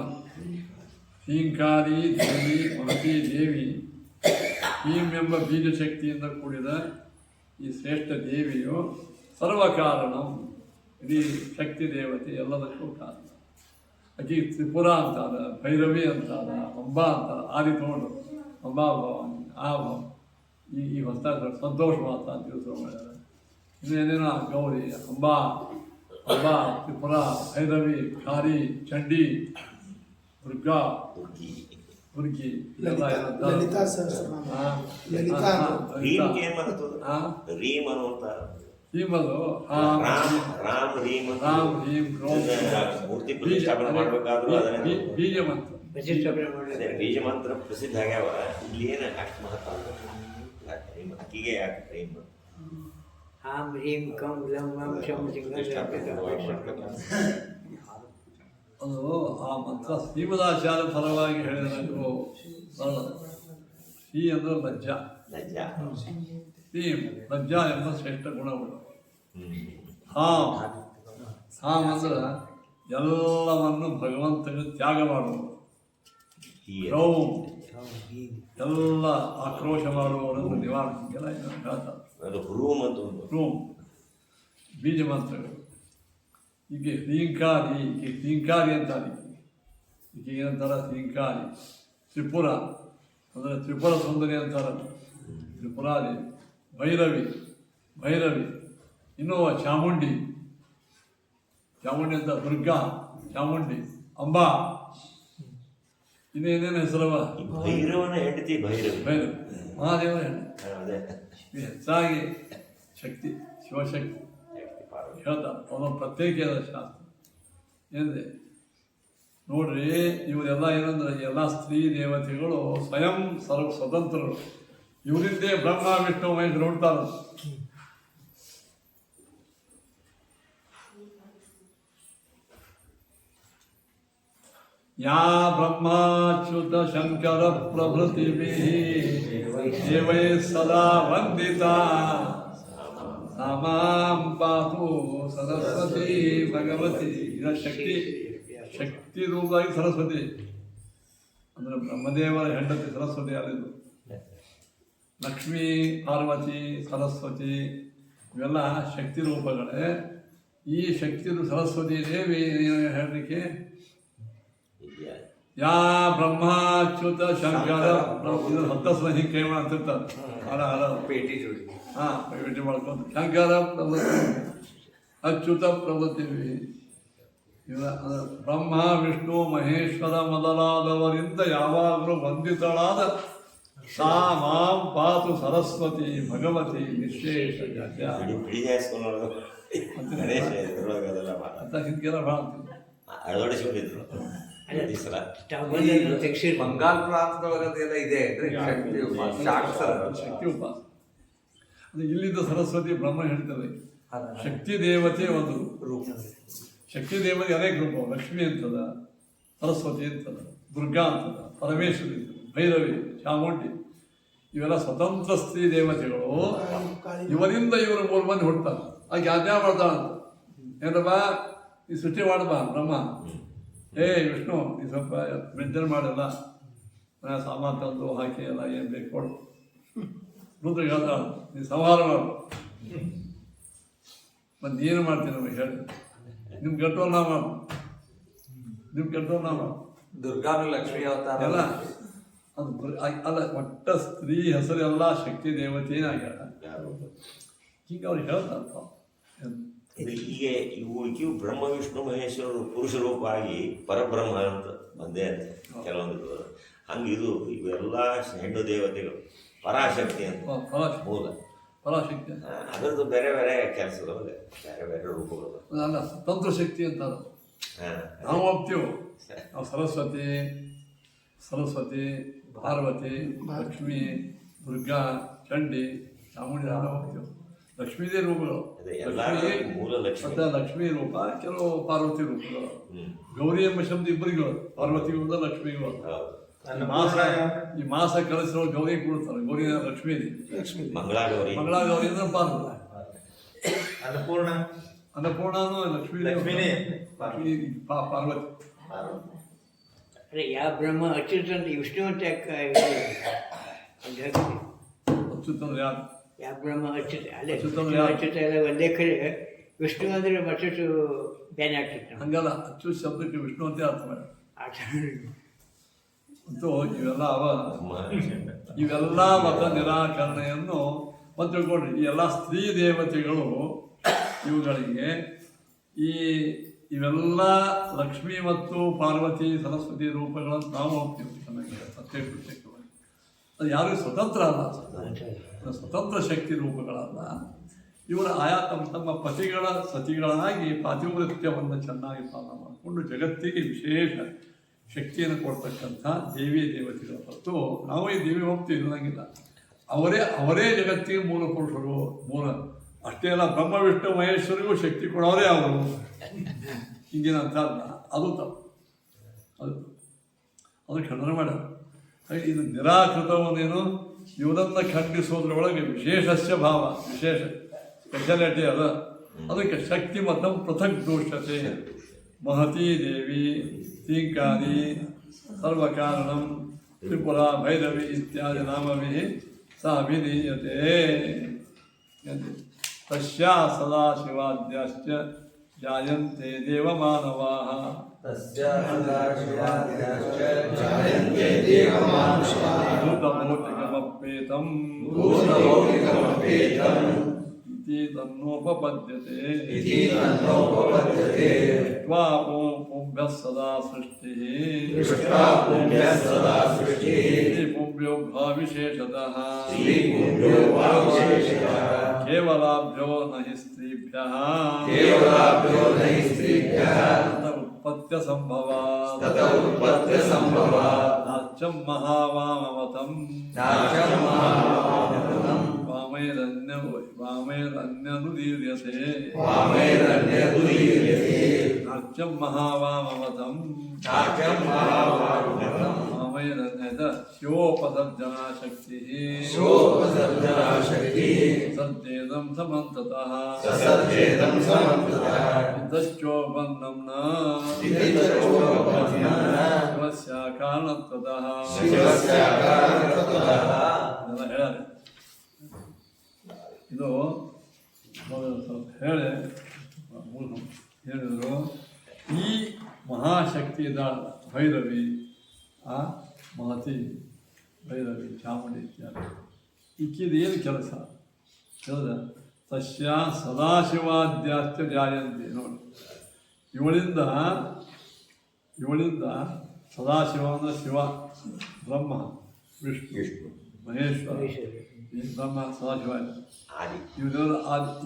ಧಿಂಕಾರಿ ದೇವಿ ಮಹತಿ ದೇವಿ, ಹೀಂ ಎಂಬ ಬೀಜಶಕ್ತಿಯಿಂದ ಕೂಡಿದ ಈ ಶ್ರೇಷ್ಠ ದೇವಿಯು ಸರ್ವಕಾರಣ, ಇಡೀ ಶಕ್ತಿ ದೇವತೆ, ಎಲ್ಲದಕ್ಕೂ ಕಾರಣ. ಆಕೆ ತ್ರಿಪುರ ಅಂತಾರ, ಭೈರವಿ ಅಂತಾರ, ಅಂಬಾ ಅಂತಾರ. ಆದಿ ತಗೊಂಡು ಅಂಬಾ ಭವಾನಿ, ಆ ಭವ, ಈ ಹೊಸ ಸಂತೋಷ ಮಾತ ಅಂತ ಹೆಸರು ಮಾಡ್ಯಾರ. ಇನ್ನೇನೇನೋ ಗೌರಿ, ಅಂಬಾ, ತ್ರಿಪುರ, ಭೈರವಿ, ಕಾರಿ, ಚಂಡಿ, ದುರ್ಗಾ, ದುರ್ಗಿ, ಲಲಿತಾ ಸಹಸ್ರನಾಮ, ಲಲಿತಾ ರೀಮ್ ಏನ್ ಮಾಡ್ತದ? ರೀಮ್ ಅನ್ನುವಂತ ಹೀಮದು ರಾಮ್ ರೀಮ್ ರಾಮ್ ಹೀಂ ಕ್ರೋಮ್ ಮೂರ್ತಿ ಪ್ರತಿಷ್ಠಾಪನೆ ಮಾಡ್ಬೇಕಾದ್ರೂ ಅದನ್ನೇ ಬೀಜ ಮಂತ್ರ. ಅದೇ ಬೀಜ ಮಂತ್ರ ಪ್ರಸಿದ್ಧ ಆಗ್ಯಾವ. ಇಲ್ಲಿ ಏನು ಅಷ್ಟು ಮಹತ್ವ ಅಕ್ಕಿಗೆ ಯಾಕೆ ರೀಮ್ ಹಾಂ ಹ್ರೀಂ ಕಂ ಲಂ ವಂ ಶಂ ಅದು ಆ ಮಂತ್ರ ಶ್ರೀಮದಾಚಾರ್ಯ ಫಲವಾಗಿ ಹೇಳಿದನು. ಶ್ರೀ ಅಂದ್ರೆ ಲಜ್ಜ, ಶ್ರೀ ಲಜ್ಜ ಎಂಬ ಶ್ರೇಷ್ಠ ಗುಣಗಳು. ಹಾಂ ಅಂದ್ರೆ ಎಲ್ಲವನ್ನು ಭಗವಂತನಿಗೆ ತ್ಯಾಗ ಮಾಡುವುದು. ರೌಂ ಎಲ್ಲ ಆಕ್ರೋಶ ಮಾಡುವವರನ್ನು ನಿವಾರಿಸಿಗೆಲ್ಲ ಹೇಳ್ತಾರೆ. ರೂಮ್ ಬೀಜ ಮಂತ್ರಗಳು. ಈಗ ಶ್ರೀಂಕಾರಿ ಅಂತಾರೆ. ಈಗ ಏನಂತಾರ? ಶ್ರೀಂಕಾರಿ. ತ್ರಿಪುರ ಅಂದರೆ ತ್ರಿಪುರ ಸುಂದರಿ ಅಂತಾರೆ, ತ್ರಿಪುರಾದೇವಿ. ಭೈರವಿ. ಇನ್ನೂ ಚಾಮುಂಡಿ ಅಂತ, ದುರ್ಗಾ, ಚಾಮುಂಡಿ, ಅಂಬಾ, ಇನ್ನೇನೇನು ಹೆಸರವ? ಭೈರವನ ಹೆಂಡತಿ ಭೈರವಿ, ಮಹಾದೇವನ ಹೆಂಡತಿ. ಹೆಚ್ಚಾಗಿ ಶಕ್ತಿ, ಶಿವಶಕ್ತಿ ಹೇಳ್ತಾರೆ. ಅವನೊಂದು ಪ್ರತ್ಯೇಕವಾದ ಶಾಸ್ತ್ರ ಏನಿದೆ ನೋಡ್ರಿ. ಇವರೆಲ್ಲ ಏನಂದ್ರೆ ಎಲ್ಲ ಸ್ತ್ರೀ ದೇವತೆಗಳು ಸ್ವಯಂ ಸ್ವತಂತ್ರರು. ಇವರಿಂದೇ ಬ್ರಹ್ಮ ವಿಷ್ಣು ಮಹೇಶ್ವರ ಹುಡ್ತಾರ. ಯಾ ಬ್ರಹ್ಮಾಚ್ಯುತ ಶಂಕರ ಪ್ರಭೃತಿಭಿಃ ದೇವೈ ಸದಾ ವಂದಿತಾ ಮಾಂ ಪಾತು ಸರಸ್ವತಿ ಭಗವತಿ. ಇದರ ಶಕ್ತಿ ರೂಪವಾಗಿ ಸರಸ್ವತಿ ಅಂದರೆ ಬ್ರಹ್ಮದೇವರ ಹೆಂಡತಿ ಸರಸ್ವತಿ ಅಲ್ಲಿದ್ದು. ಲಕ್ಷ್ಮೀ, ಪಾರ್ವತಿ, ಸರಸ್ವತಿ ಇವೆಲ್ಲ ಶಕ್ತಿ ರೂಪಗಳೇ. ಈ ಶಕ್ತಿ ಸರಸ್ವತಿ ದೇವಿ ಹೇಳಲಿಕ್ಕೆ ಯಾ ಬ್ರಹ್ಮಾಚ್ಯುತ ಶಂಕರ ಇದು ಹತ್ತಸಲ ಹಿಂಗೆ ಕೈ ಮಾಡ್ತಿರ್ತಾರೆ. ಪೇಟಿ ಜೋಡಿ ಭೇಟಿ ಮಾಡ್ಕೊಂಡು ಶಂಕರ ಪ್ರಭೃತಿ ಅಚ್ಯುತ ಪ್ರಭೃತಿ ಬ್ರಹ್ಮ ವಿಷ್ಣು ಮಹೇಶ್ವರ ಮೊದಲಾದವರಿಂದ ಯಾವಾಗಲೂ ವಂದಿತಳಾದ ಸಾ ಮಾಂ ಪಾತು ಸರಸ್ವತಿ ಭಗವತಿ ನಿಶೇಷ ಗಣೇಶ ಅಂತ ಹಿಂಗೆಲ್ಲ ಭಾಳ ಅಳವಡಿಸಿಕೊಂಡಿದ್ರು. ಪ್ರತಿ ಸಲ ತಾವು ಬಂದನ್ನು ತೆಗ್ಸಿರಿ. ಬಂಗಾಲ್ ಪ್ರಾಂತದೊಳಗದೆಲ್ಲ ಇದೆ ಅಂದ್ರೆ ಶಕ್ತಿ ಉಪಾಸ, ಶಾಸ್ತ್ರ. ಶಕ್ತಿ ಉಪಾಸ. ಅದು ಇಲ್ಲಿದ್ದ ಸರಸ್ವತಿ ಬ್ರಹ್ಮ ಹೇಳ್ತಾರೆ ಶಕ್ತಿ ದೇವತೆ ಒಂದು ರೂಪ. ಶಕ್ತಿ ದೇವತೆ ಅನೇಕ ರೂಪ. ಲಕ್ಷ್ಮಿ ಅಂತದ, ಸರಸ್ವತಿ ಅಂತದ, ದುರ್ಗಾ ಅಂತದ, ಪರಮೇಶ್ವರಿ ಅಂತದ, ಭೈರವಿ, ಚಾಮುಂಡಿ, ಇವೆಲ್ಲ ಸ್ವತಂತ್ರ ಸ್ತ್ರೀ ದೇವತೆಗಳು. ಇವರಿಂದ ಇವರು 3 ಮಂದಿ ಹುಡ್ತಾರೆ. ಆಕೆ ಆಜ್ಞಾ ಮಾಡ್ತಾಳಂತ, ಏನಪ್ಪ ಈ ಸೃಷ್ಟಿ ಮಾಡಬಾ ಬ್ರಹ್ಮ, ವಿಷ್ಣು ಈ ಸ್ವಲ್ಪ ಮೆಂಟೇನ್ ಮಾಡಲ್ಲ, ಸಾಮಾನು ತಂದು ಹಾಕಿ ಎಲ್ಲ ಏನು ಬೇಕು ಕೊಡು. ರುದ್ರ ಹೇಳ್ತಾಳ, ನೀನು ಸಂಹಾರ ಮಾಡು. ಮತ್ತು ನೀನು ಮಾಡ್ತೀನಿ ನಮಗೆ ಹೇಳಿ, ನಿಮ್ಮ ಕೆಟ್ಟೋರು ನಾ ಮಾಡು, ನಿಮ್ಮ ಕೆಟ್ಟೋರು ನಾ ಮಾಡು. ದುರ್ಗಾನು ಲಕ್ಷ್ಮೀ ಅವತಾರ ಎಲ್ಲ ಅದು ಅಲ್ಲ, ಒಟ್ಟ ಸ್ತ್ರೀ ಹೆಸರೆಲ್ಲ ಶಕ್ತಿ ದೇವತೆಯೇ ಆಗ್ಯಾಳ. ಈಗ ಅವ್ರು ಹೇಳ್ತಾರ ಹೀಗೆ ಇವು ಬ್ರಹ್ಮ ವಿಷ್ಣು ಮಹೇಶ್ವರರು ಪುರುಷ ರೂಪ ಆಗಿ ಪರಬ್ರಹ್ಮ ಅಂತ ಒಂದೇ ಅಂತ ಕೆಲವೊಂದು ಹಂಗೆ ಇದು ಇವೆಲ್ಲ ಹೆಣ್ಣು ದೇವತೆಗಳು ಪರಾಶಕ್ತಿ ಅಂತ ಮೂಲ ಪರಾಶಕ್ತಿ. ಅದರದ್ದು ಬೇರೆ ಬೇರೆ ಕೆಲಸಗಳು, ಬೇರೆ ಬೇರೆ ರೂಪಗಳು. ಅಲ್ಲ, ಸ್ವತಂತ್ರ ಶಕ್ತಿ ಅಂತ ನಾವು ಹೋಗ್ತೀವಿ. ನಾವು ಸರಸ್ವತಿ, ಪಾರ್ವತಿ, ಲಕ್ಷ್ಮಿ, ದುರ್ಗಾ, ಚಂಡಿ, ಚಾಮುಂಡಿ ಎಲ್ಲ ಹೋಗ್ತೀವಿ. ಲಕ್ಷ್ಮೀದೇ ರೂಪಗಳು. ಮತ್ತು ಲಕ್ಷ್ಮೀ ರೂಪ, ಕೆಲವು ಪಾರ್ವತಿ ರೂಪಗಳು. ಗೌರಿ ಎಂಬ ಶಬ್ದ ಇಬ್ಬರಿಗೂ, ಪಾರ್ವತಿಗೂ ಲಕ್ಷ್ಮಿಗೂ. ಈ ಮಾಸ ಕಳಿಸಿರೋ ಗೌರಿ ಕೊಡ್ತಾರೆ. ಗೌರಿ ಲಕ್ಷ್ಮೀ, ಮಂಗಳಾ ಗೌರಿ ಅಂದ್ರೆ ಪಾರ್ವತಿ. ಅನ್ನಪೂರ್ಣನೂ ಲಕ್ಷ್ಮೀ ಪಾರ್ವತಿ. ಅರೆ ಯಾವ ಬ್ರಹ್ಮ ಅಚ್ಯುತಂತ ವಿಷ್ಣು ಅಂತ ಅಚ್ಯುತಂದ್ರೆ ಯಾರು? ಯಾವ ಬ್ರಹ್ಮ ಅಚ್ಯುತ ಅಲ್ಲೇ ಅಚ್ಯುತಂದ್ರೆ ಅಚ್ಯುತ ಎಲ್ಲ ಒಂದೇ ಕಡೆ. ವಿಷ್ಣು ಅಂದರೆ ಮತ್ತಷ್ಟು ಬ್ಯಾನ್ ಆಗ್ತಿತ್ತು. ಹಂಗಲ್ಲ, ಅಚ್ಯುತ ಶಬ್ದಕ್ಕೆ ವಿಷ್ಣು ಅಂತ ಅರ್ಥ ಮಾಡಿ ಅಂತೂ ಇವೆಲ್ಲ ಮತ ನಿರಾಕರಣೆಯನ್ನು ಮತ್ತೆ ತಿಳ್ಕೊಂಡ್ರಿ. ಈ ಎಲ್ಲ ಸ್ತ್ರೀ ದೇವತೆಗಳು ಇವುಗಳಿಗೆ ಇವೆಲ್ಲ ಲಕ್ಷ್ಮಿ ಮತ್ತು ಪಾರ್ವತಿ ಸರಸ್ವತಿ ರೂಪಗಳನ್ನು ನಾವು ಹೋಗ್ತೀವಿ ಚೆನ್ನಾಗಿ ಸತ್ಯವಾಗಿ. ಅದು ಯಾರಿಗೂ ಸ್ವತಂತ್ರ ಅಲ್ಲ, ಸ್ವತಂತ್ರ ಶಕ್ತಿ ರೂಪಗಳಲ್ಲ. ಇವರ ಆಯಾ ತಮ್ಮ ಪತಿಗಳ ಸತಿಗಳಾಗಿ ಪಾತಿವ್ರತ್ಯವನ್ನು ಚೆನ್ನಾಗಿ ಪಾಲನೆ ಮಾಡಿಕೊಂಡು ಜಗತ್ತಿಗೆ ವಿಶೇಷ ಶಕ್ತಿಯನ್ನು ಕೊಡ್ತಕ್ಕಂಥ ದೇವಿ ದೇವತೆಗಳ ಹೊರತು ನಾವು ಈ ದೇವಿ ಹೋಗ್ತೀವಿ ಇರೋಂಗಿಲ್ಲ. ಅವರೇ ಜಗತ್ತಿಗೆ ಮೂಲ ಪುರುಷರು. ಅಷ್ಟೇ ಅಲ್ಲ, ಬ್ರಹ್ಮ ವಿಷ್ಣು ಮಹೇಶ್ವರಿಗೂ ಶಕ್ತಿ ಕೊಡೋರೇ ಅವರು. ಹಿಂಗಿನ ಅಂತ ಅದು ತಪ್ಪು. ಅದು ಖಂಡನೆ ಮಾಡ. ಇದು ನಿರಾಕೃತವನ್ನೇನು ಇವರನ್ನು ಖಂಡಿಸೋದ್ರೊಳಗೆ ವಿಶೇಷಸ್ಯ ಭಾವ, ವಿಶೇಷ ಸ್ಪೆಷಾಲಿಟಿ ಅದ. ಅದಕ್ಕೆ ಶಕ್ತಿ ಮತ್ತು ಪೃಥಕ್ ದೋಷತೆ. ಮಹತೀ ದೇವಿ, ತೀಂಕಾರಿ, ಸರ್ವಕಾರಣಂ, ತ್ರಿಪುರ, ಭೈರವಿ ಇತ್ಯಾದಿ ನಾಮಭಿ ಸಾ ಅಭಿಧೀಯತೆ. ತಸ್ಯಾ ಸದಾಶಿವಾದ್ಯಾಶ್ಚ ಜಾಯಂತೆ ದೇವಮಾನವಾಃ. ಭೂತಭೌತಿಕಮಪ್ಯೇತಂ ಇತಿ ತನ್ನೋಪಪದ್ಯತೆ. ದೃಷ್ಟ್ವಾ ಪುಂಭ್ಯಃ ಸದಾ ಸೃಷ್ಟಿಃ ಪುಂಭ್ಯೋ ವಿಶೇಷತಃ ಕೇವಲಾಭ್ಯೋ ನ ಹಿ ಸ್ತ್ರೀಭ್ಯಃ ಉತ್ಪತ್ತ್ಯ ಸಂಭವಾತ್. ನಾಚ್ಯಂ ಮಹಾವಾಮವತಂ ವಾಮೈರನ್ಯನುದೀರ್ಯತೆ. ನಾಚ್ಯಂ ಮಹಾವಾಮವತಂ ವಾಮೈರನ್ಯದ ಶಿವೋಪಸರ್ಜನಾ ಶಕ್ತಿಃ ಸಜ್ಜೇದಂ ಸಮಂತತಃ ಇತಶ್ಚೋಪನ್ನಂ ನ ಶಿವಸ್ಯ ಕಾರಣತ್ವತಃ. ಇದೆಲ್ಲ ಹೇಳ್ಯಾರೆ. ಇದು ಸ್ವಲ್ಪ ಹೇಳಿ ಹೇಳಿದರು. ಈ ಮಹಾಶಕ್ತಿ ಇದ್ದಾಳ ಭೈರವಿ, ಮಹತಿ ಭೈರವಿ, ಚಾಮುಂಡಿ ಇತ್ಯಾದಿ. ಈಕಿದು ಏನು ಕೆಲಸ ಹೇಳಿದ ತಸ್ಯ ಸದಾಶಿವಾದ್ಯಾಶ್ಚ ಜಾಯಂತಿ. ನೋಡಿ, ಇವಳಿಂದ ಸದಾಶಿವ ಅಂದರೆ ಶಿವ, ಬ್ರಹ್ಮ, ವಿಷ್ಣು, ಮಹೇಶ್ವರ, ಈ ಬ್ರಹ್ಮ ಸದಾಶಿವ ಇವರೆಲ್ಲ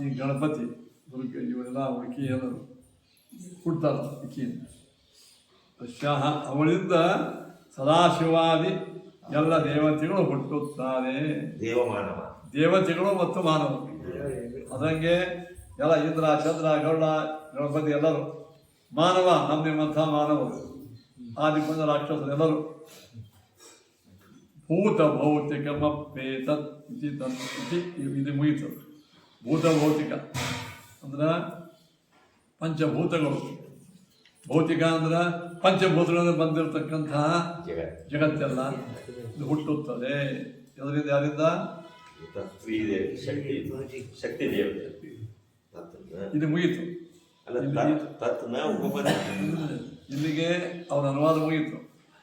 ಈ ಗಣಪತಿ, ದುರ್ಗ, ಇವರೆಲ್ಲ ಹುಡುಕಿ ಎಲ್ಲರೂ ಹುಡ್ತಾರೆ ಈಕಿಯಿಂದ. ತಸ್ಯಾಹ ಅವಳಿಂದ ಸದಾಶಿವಾದಿ ಎಲ್ಲ ದೇವತೆಗಳು ಹುಟ್ಟುತ್ತಾರೆ. ದೇವಮಾನವ ದೇವತೆಗಳು ಮತ್ತು ಮಾನವರು ಅದಂಗೆ ಎಲ್ಲ ಇಂದ್ರ ಚಂದ್ರ ಗರುಡ ಗಣಪತಿ ಎಲ್ಲರೂ ಮಾನವ, ನಮ್ಮ ನಿಮ್ಮಂಥ ಮಾನವರು, ಆದಿಪಂದ ರಾಕ್ಷಸರು ಎಲ್ಲರೂ. ಭೂತ ಭೌತಿಕಮಪ್ಪೇತತ್ ಇದು ಮುಗಿತು. ಭೂತ ಭೌತಿಕ ಅಂದ್ರೆ ಪಂಚಭೂತಗಳು, ಭೌತಿಕ ಅಂದ್ರೆ ಪಂಚಭೂತಗಳಿಂದ ಬಂದಿರತಕ್ಕಂತಹ ಜಗತ್ತೆಲ್ಲ ಇದು ಹುಟ್ಟುತ್ತದೆ. ಇದರಿಂದ ಯಾರಿಂದ? ಸ್ತ್ರೀ ದೇವಿ, ಶಕ್ತಿ ದೇವತೆ. ಇದು ಮುಗೀತು. ಇಲ್ಲಿಗೆ ಅವರ ಅನುವಾದ ಮುಗೀತು.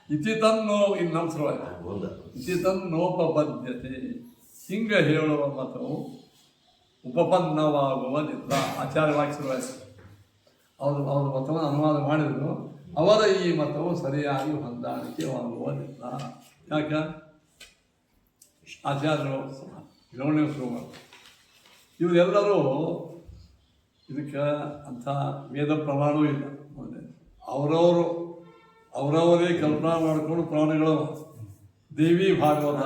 ಇತಿ ತನ್ನೋ ಇನ್ನು ನಮ್ಮ ಶುರುವಾಯಿತು. ಇತಿ ತನ್ನೋಪಬದ್ಧತೆ, ಹಿಂಗೆ ಹೇಳುವ ಮತವು ಉಪಪನ್ನವಾಗುವುದಿಲ್ಲ. ಆಚಾರ್ಯವಾಗಿ ಶುರುವಾಯಿತು. ಅವ್ರ ಮತವನ್ನು ಅನುವಾದ ಮಾಡಿದ್ರು. ಅವರ ಈ ಮತವು ಸರಿಯಾಗಿ ಹೊಂದಾಣಿಕೆವಾಗುವುದಿಲ್ಲ. ಯಾಕೆ? ಆಚಾರ್ಯರು ಗೌರವ ಶುರು ಮಾಡ್ತಾರೆ. ಇವರೆಲ್ಲರೂ ಇದಕ್ಕೆ ಅಂಥ ವೇದ ಪ್ರಮಾಣವೂ ಇಲ್ಲ. ಅವರವರೇ ಕಲ್ಪನಾ ಮಾಡಿಕೊಂಡು ಪ್ರಾಣಿಗಳು ದೇವಿ ಭಾಗವತ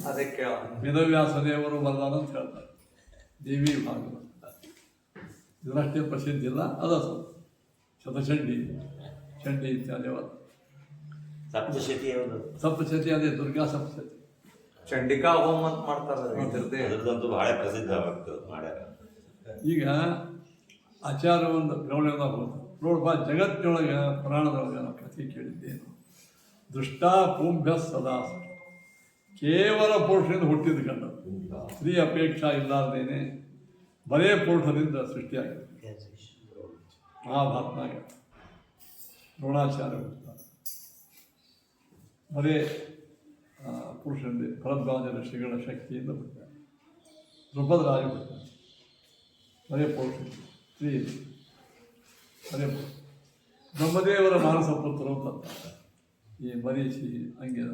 ಅದಕ್ಕೆ ವೇದವ್ಯಾಸ ದೇವರು ಬರಲಾರ ಅಂತ ಹೇಳ್ತಾರೆ. ದೇವಿ ಭಾಗವತ ಇದರಷ್ಟೇ ಪ್ರಸಿದ್ಧಿ ಇಲ್ಲ. ಅದ ಶತಚಂಡಿ, ಚಂಡಿ ಇತ್ಯಾದಿ ಸಪ್ತಶತಿ ಸಪ್ತಶತಿ ಅದೇ ದುರ್ಗಾ ಸಪ್ತಶತಿ. ಚಂಡಿಕಾ ಹೋಮ ಅಂತ ಮಾಡ್ತಾರೆ ಇದ್ರದ್ದೇ. ಅದ್ರದ್ದಂತೂ ಬಹಳ ಪ್ರಸಿದ್ಧವಾಗ್ತದೆ ಮಾಡ್ಯಾರ. ಈಗ ಆಚಾರ್ಯ ಒಂದು ಗೌರವ ಹೋದ ನೋಡ್ಬಾ, ಜಗತ್ತಿನೊಳಗೆ ಪುರಾಣದೊಳಗೆ ನಾವು ಕಥೆ ಕೇಳಿದ್ದೇನು. ದೃಷ್ಟ ಪೂಂಭ್ಯ ಸದಾ ಕೇವಲ ಪುರುಷರಿಂದ ಹುಟ್ಟಿದ ಗಂಡ, ಸ್ತ್ರೀ ಅಪೇಕ್ಷಾ ಇಲ್ಲಾರ್ದೇನೆ ಬರೇ ಪುರುಷರಿಂದ ಸೃಷ್ಟಿಯಾಗಿದೆ. ಮಹಾಭಾರತನಾಗ ದ್ರೋಣಾಚಾರ್ಯ ಹುಡ್ತಾರೆ, ಬರೇ ಪುರುಷರಿಂದ ಭರದ್ವಾಜ ಋಷಿಗಳ ಶಕ್ತಿಯಿಂದ ಹುಡ್ತಾರೆ. ದ್ರುಪದ ರಾಜ ಹುಡ್ತಾರೆ, ಬರೇ ಪುರುಷ, ಸ್ತ್ರೀ ಬರೇ ಪುರುಷ. ಬ್ರಹ್ಮದೇವರ ಮಾನಸ ಪುತ್ರರು ಅಂತ ಈ ಮರೀಚಿ ಅಂಗಿರ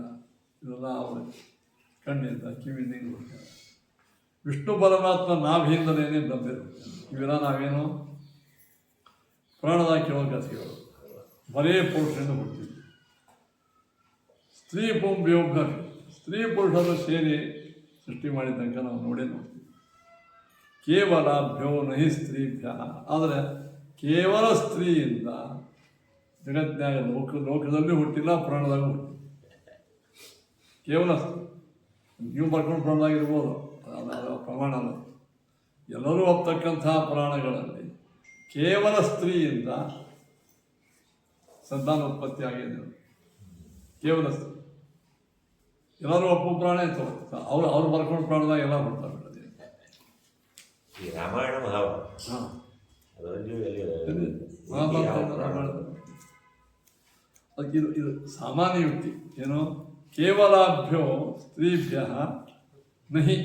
ಇವೆಲ್ಲ ಅವರು ಕಣ್ಣಿಂದ ಕಿವಿಯಿಂದ ಹಿಂಗೆ ಹುಡ್ತಾರೆ. ವಿಷ್ಣು ಪರಮಾತ್ಮ ನಾಭಿಯಿಂದಲೇ ಬಂದಿರು. ಇವೆಲ್ಲ ನಾವೇನು ಪ್ರಾಣದ ಕೇಳೋ ಕಥೆಗಳು, ಬರೇ ಪುರುಷರಿಂದ ಹುಡ್ತೀವಿ. ಸ್ತ್ರೀ ಪುಂಭ್ಯೋಗ್ಯ, ಸ್ತ್ರೀ ಪುರುಷರು ಸೇರಿ ಸೃಷ್ಟಿ ಮಾಡಿದ ತನಕ ನಾವು ನೋಡೇ ನೋಡ್ತೀವಿ. ಕೇವಲಾಭ್ಯೋ ನಹಿ ಸ್ತ್ರೀಭ್ಯ, ಆದರೆ ಕೇವಲ ಸ್ತ್ರೀಯಿಂದ ಜಗತ್ನ್ಯಾಗ ಲೋಕದಲ್ಲಿ ಹುಟ್ಟಿಲ್ಲ, ಪುರಾಣದಾಗ ಹುಟ್ಟಿಲ್ಲ. ಕೇವಲ ನೀವು ಬರ್ಕೊಂಡು ಪ್ರಾಣದಾಗಿರ್ಬೋದು, ಅದು ಪ್ರಮಾಣ ಅಲ್ಲ. ಎಲ್ಲರೂ ಒಪ್ತಕ್ಕಂತಹ ಪುರಾಣಗಳಲ್ಲಿ ಕೇವಲ ಸ್ತ್ರೀಯಿಂದ ಸಂತಾನೋತ್ಪತ್ತಿ ಆಗಿದೆ. ಕೇವಲ ಸ್ತ್ರೀ ಎಲ್ಲರೂ ಒಪ್ಪು ಪ್ರಾಣ ಇತ್ತು. ಅವ್ರು ಬರ್ಕೊಂಡು ಪ್ರಾಣದಾಗ ಎಲ್ಲ ಬರ್ತಾರೆ. ಈ ರಾಮಾಯಣ ಮಹಾಭಾರತ ಹಾಂ, ಅದರಲ್ಲಿ ರಾಮಾಯಣ ಅದಕ್ಕೆ ಇದು ಸಾಮಾನ್ಯ ಯುಕ್ತಿ ಏನು, ಕೇವಲಾಭ್ಯೋ ಸ್ತ್ರೀಭ್ಯ ನಹಿ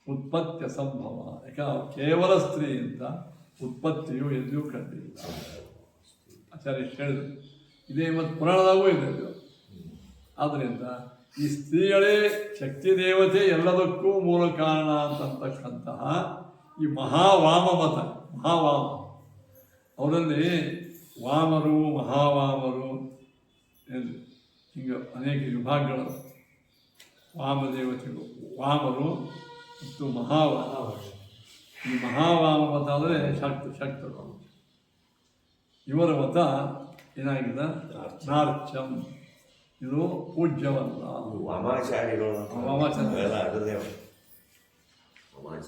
ಉತ್ಪತ್ತಿ ಅಸಂಭವ. ಯಾಕೆ ಕೇವಲ ಸ್ತ್ರೀಯಿಂದ ಉತ್ಪತ್ತಿಯು ಎಲ್ಲಿಯೂ ಕಂಡಿಲ್ಲ. ಆಚಾರ್ಯ ಹೇಳಿದರು. ಇದೇ ಮತ್ತು ಪುರಾಣದಾಗೂ ಇದೆ. ಆದ್ದರಿಂದ ಈ ಸ್ತ್ರೀಗಳೇ ಶಕ್ತಿ ದೇವತೆ, ಎಲ್ಲದಕ್ಕೂ ಮೂಲ ಕಾರಣ ಅಂತಕ್ಕಂತಹ ಈ ಮಹಾವಾಮ ಮತ, ಮಹಾವಾಮ ಅವರಲ್ಲಿ ವಾಮರು, ಮಹಾವಾಮರು, ಹಿಂಗೆ ಅನೇಕ ವಿಭಾಗಗಳು. ವಾಮದೇವತೆಗಳು, ವಾಮರು ಮತ್ತು ಮಹಾವಾಮ. ಈ ಮಹಾವಾಮ ಮತ ಅಂದರೆ ಶಕ್ತರು. ಇವರ ಮತ ಏನಾಗಿದೆ, ನಾರ್ಚಂ, ಇದು ಪೂಜ್ಯವಲ್ಲ. ವಾಮಾಚಾರ್ಯಗಳು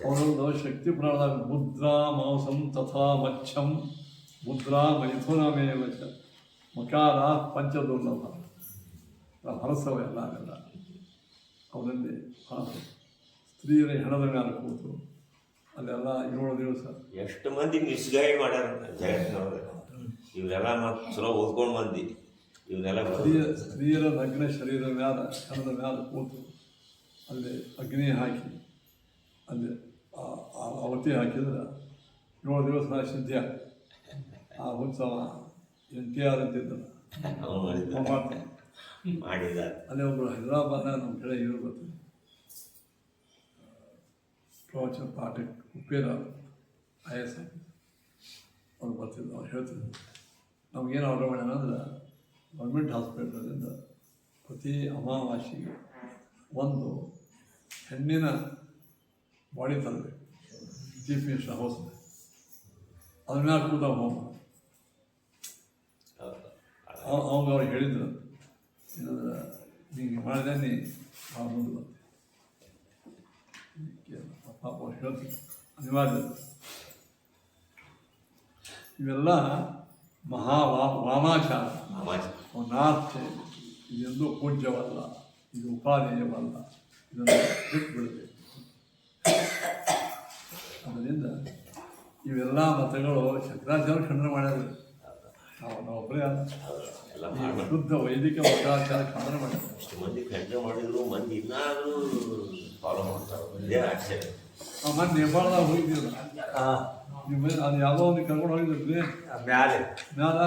ಅವರೊಂದು ಶಕ್ತಿ ಪ್ರಾಣದಾಗ ಮುದ್ರಾ ಮಾಂಸಂ ತಥಾ ಮಚ್ಚಂ ಮುದ್ರಾ ಮೈಥುನಮೇವ ಚ ಮಕಾರ ಪಂಚದುರ್ಲಭ ಹರಸವ ಎಲ್ಲ ಅವೆಲ್ಲ ಅವರಲ್ಲಿ ಸ್ತ್ರೀಯರ ಹೆಣದ ಮೇಲೆ ಕೂತು ಅಲ್ಲೆಲ್ಲ 7 ದಿವಸ ಎಷ್ಟು ಮಂದಿ ಮಿಸ್ಗೈಡ್ ಮಾಡ್ಯಾರ ಜಗತ್ತಿನೊಳಗೆ. ಇವರೆಲ್ಲ ಮತ್ತು ಚಲೋ ಓದ್ಕೊಂಡು ಮಂದಿ ಇವನ್ನೆಲ್ಲ ಸ್ತ್ರೀಯರ ನಗ್ನ ಶರೀರದ ಮ್ಯಾಲ ಹೆಣದ ಮ್ಯಾಲ ಕೂತು ಅಲ್ಲಿ ಅಗ್ನಿ ಹಾಕಿ ಅಲ್ಲಿ ಅವತಿ ಹಾಕಿದ್ರೆ 7 ದಿವಸ ಸಿದ್ಧ. ಆ ಉತ್ಸವ NTR ಅಂತಿದ್ದಲ್ಲ ಮಾಡಿದ. ಅಲ್ಲಿ ಒಬ್ಬರು ಹೈದರಾಬಾದ್ನ ನಮ್ಮ ಕಡೆ ಇವರು ಬರ್ತಾರೆ, ಪ್ರವಚನ ಪಾಠಕ್ಕೆ ಉಪ್ಪೇರ IS ಅವ್ರು ಬರ್ತಿದ್ರು. ಅವ್ರು ಹೇಳ್ತಿದ್ರು, ನಮಗೇನು ಆರ್ಡರ್ ಮಾಡ್ಯಾನ ಅಂದ್ರೆ ಗೌರ್ಮೆಂಟ್ ಹಾಸ್ಪಿಟಲಿಂದ ಪ್ರತಿ ಅಮಾವಾಸ್ಯೆಗೆ ಒಂದು ಹೆಣ್ಣಿನ ಬಾಡಿ ತರಬೇಕು ಚೀಫ್ ಮಿನಿಸ್ಟರ್ ಹೌಸ್ ಅದ್ರ ಮ್ಯಾಲ ಕೂತ ಹೋಮ ಅವಾಗ ಅವ್ರು ಹೇಳಿದ್ರು ಏನಂದ್ರೆ ನೀನು ಮಾಡಿದೆ ನೀ ಭಾಳ ಮುಂದೆ ಬರ್ತೀವಿ ಪಾಪ ಹೇಳ್ತೀವಿ ಅನಿವಾರ್ಯ ಇವೆಲ್ಲ ವಾಮಾಚಾರ ನಾರ್ತೆ ಇದೆಂದೂ ಪೂಜ್ಯವಲ್ಲ, ಇದು ಉಪಾದೇಯವಲ್ಲ, ಇದನ್ನು ಬಿಟ್ಟುಬಿಡಬೇಕು. ಅದರಿಂದ ಇವೆಲ್ಲ ಮತಗಳು ಶಂಕರಾಚಾರ್ಯ ಖಂಡನೆ ಮಾಡ್ಯಾರ. ನಾವು ಒಬ್ಬರೇ ಅಲ್ಲ, ಶುದ್ಧ ವೈದಿಕ ಮತಾಚಾರ ಖಂಡನೆ ಮಾಡ್ಯಾರ. ಅಷ್ಟು ಮಂದಿ ಖಂಡನೆ ಮಾಡಿದ್ರು ಮಂದಿ ಇನ್ನಾದರೂ ಫಾಲೋ ಮಾಡ್ತಾರೆ. ಇದೇ ಆಶ್ಚರ್ಯ. ಮೊನ್ನೆ ನೇಪಾಳದಾಗ ಹೋಗಿದ್ದೀರಲ್ಲ, ನಿಮ್ಮ ಅದು ಯಾವುದೋ ಒಂದು ಕರ್ಕೊಂಡು ಹೋಗಿದ್ರಿ ಮ್ಯಾಲೆ ಮ್ಯಾಲ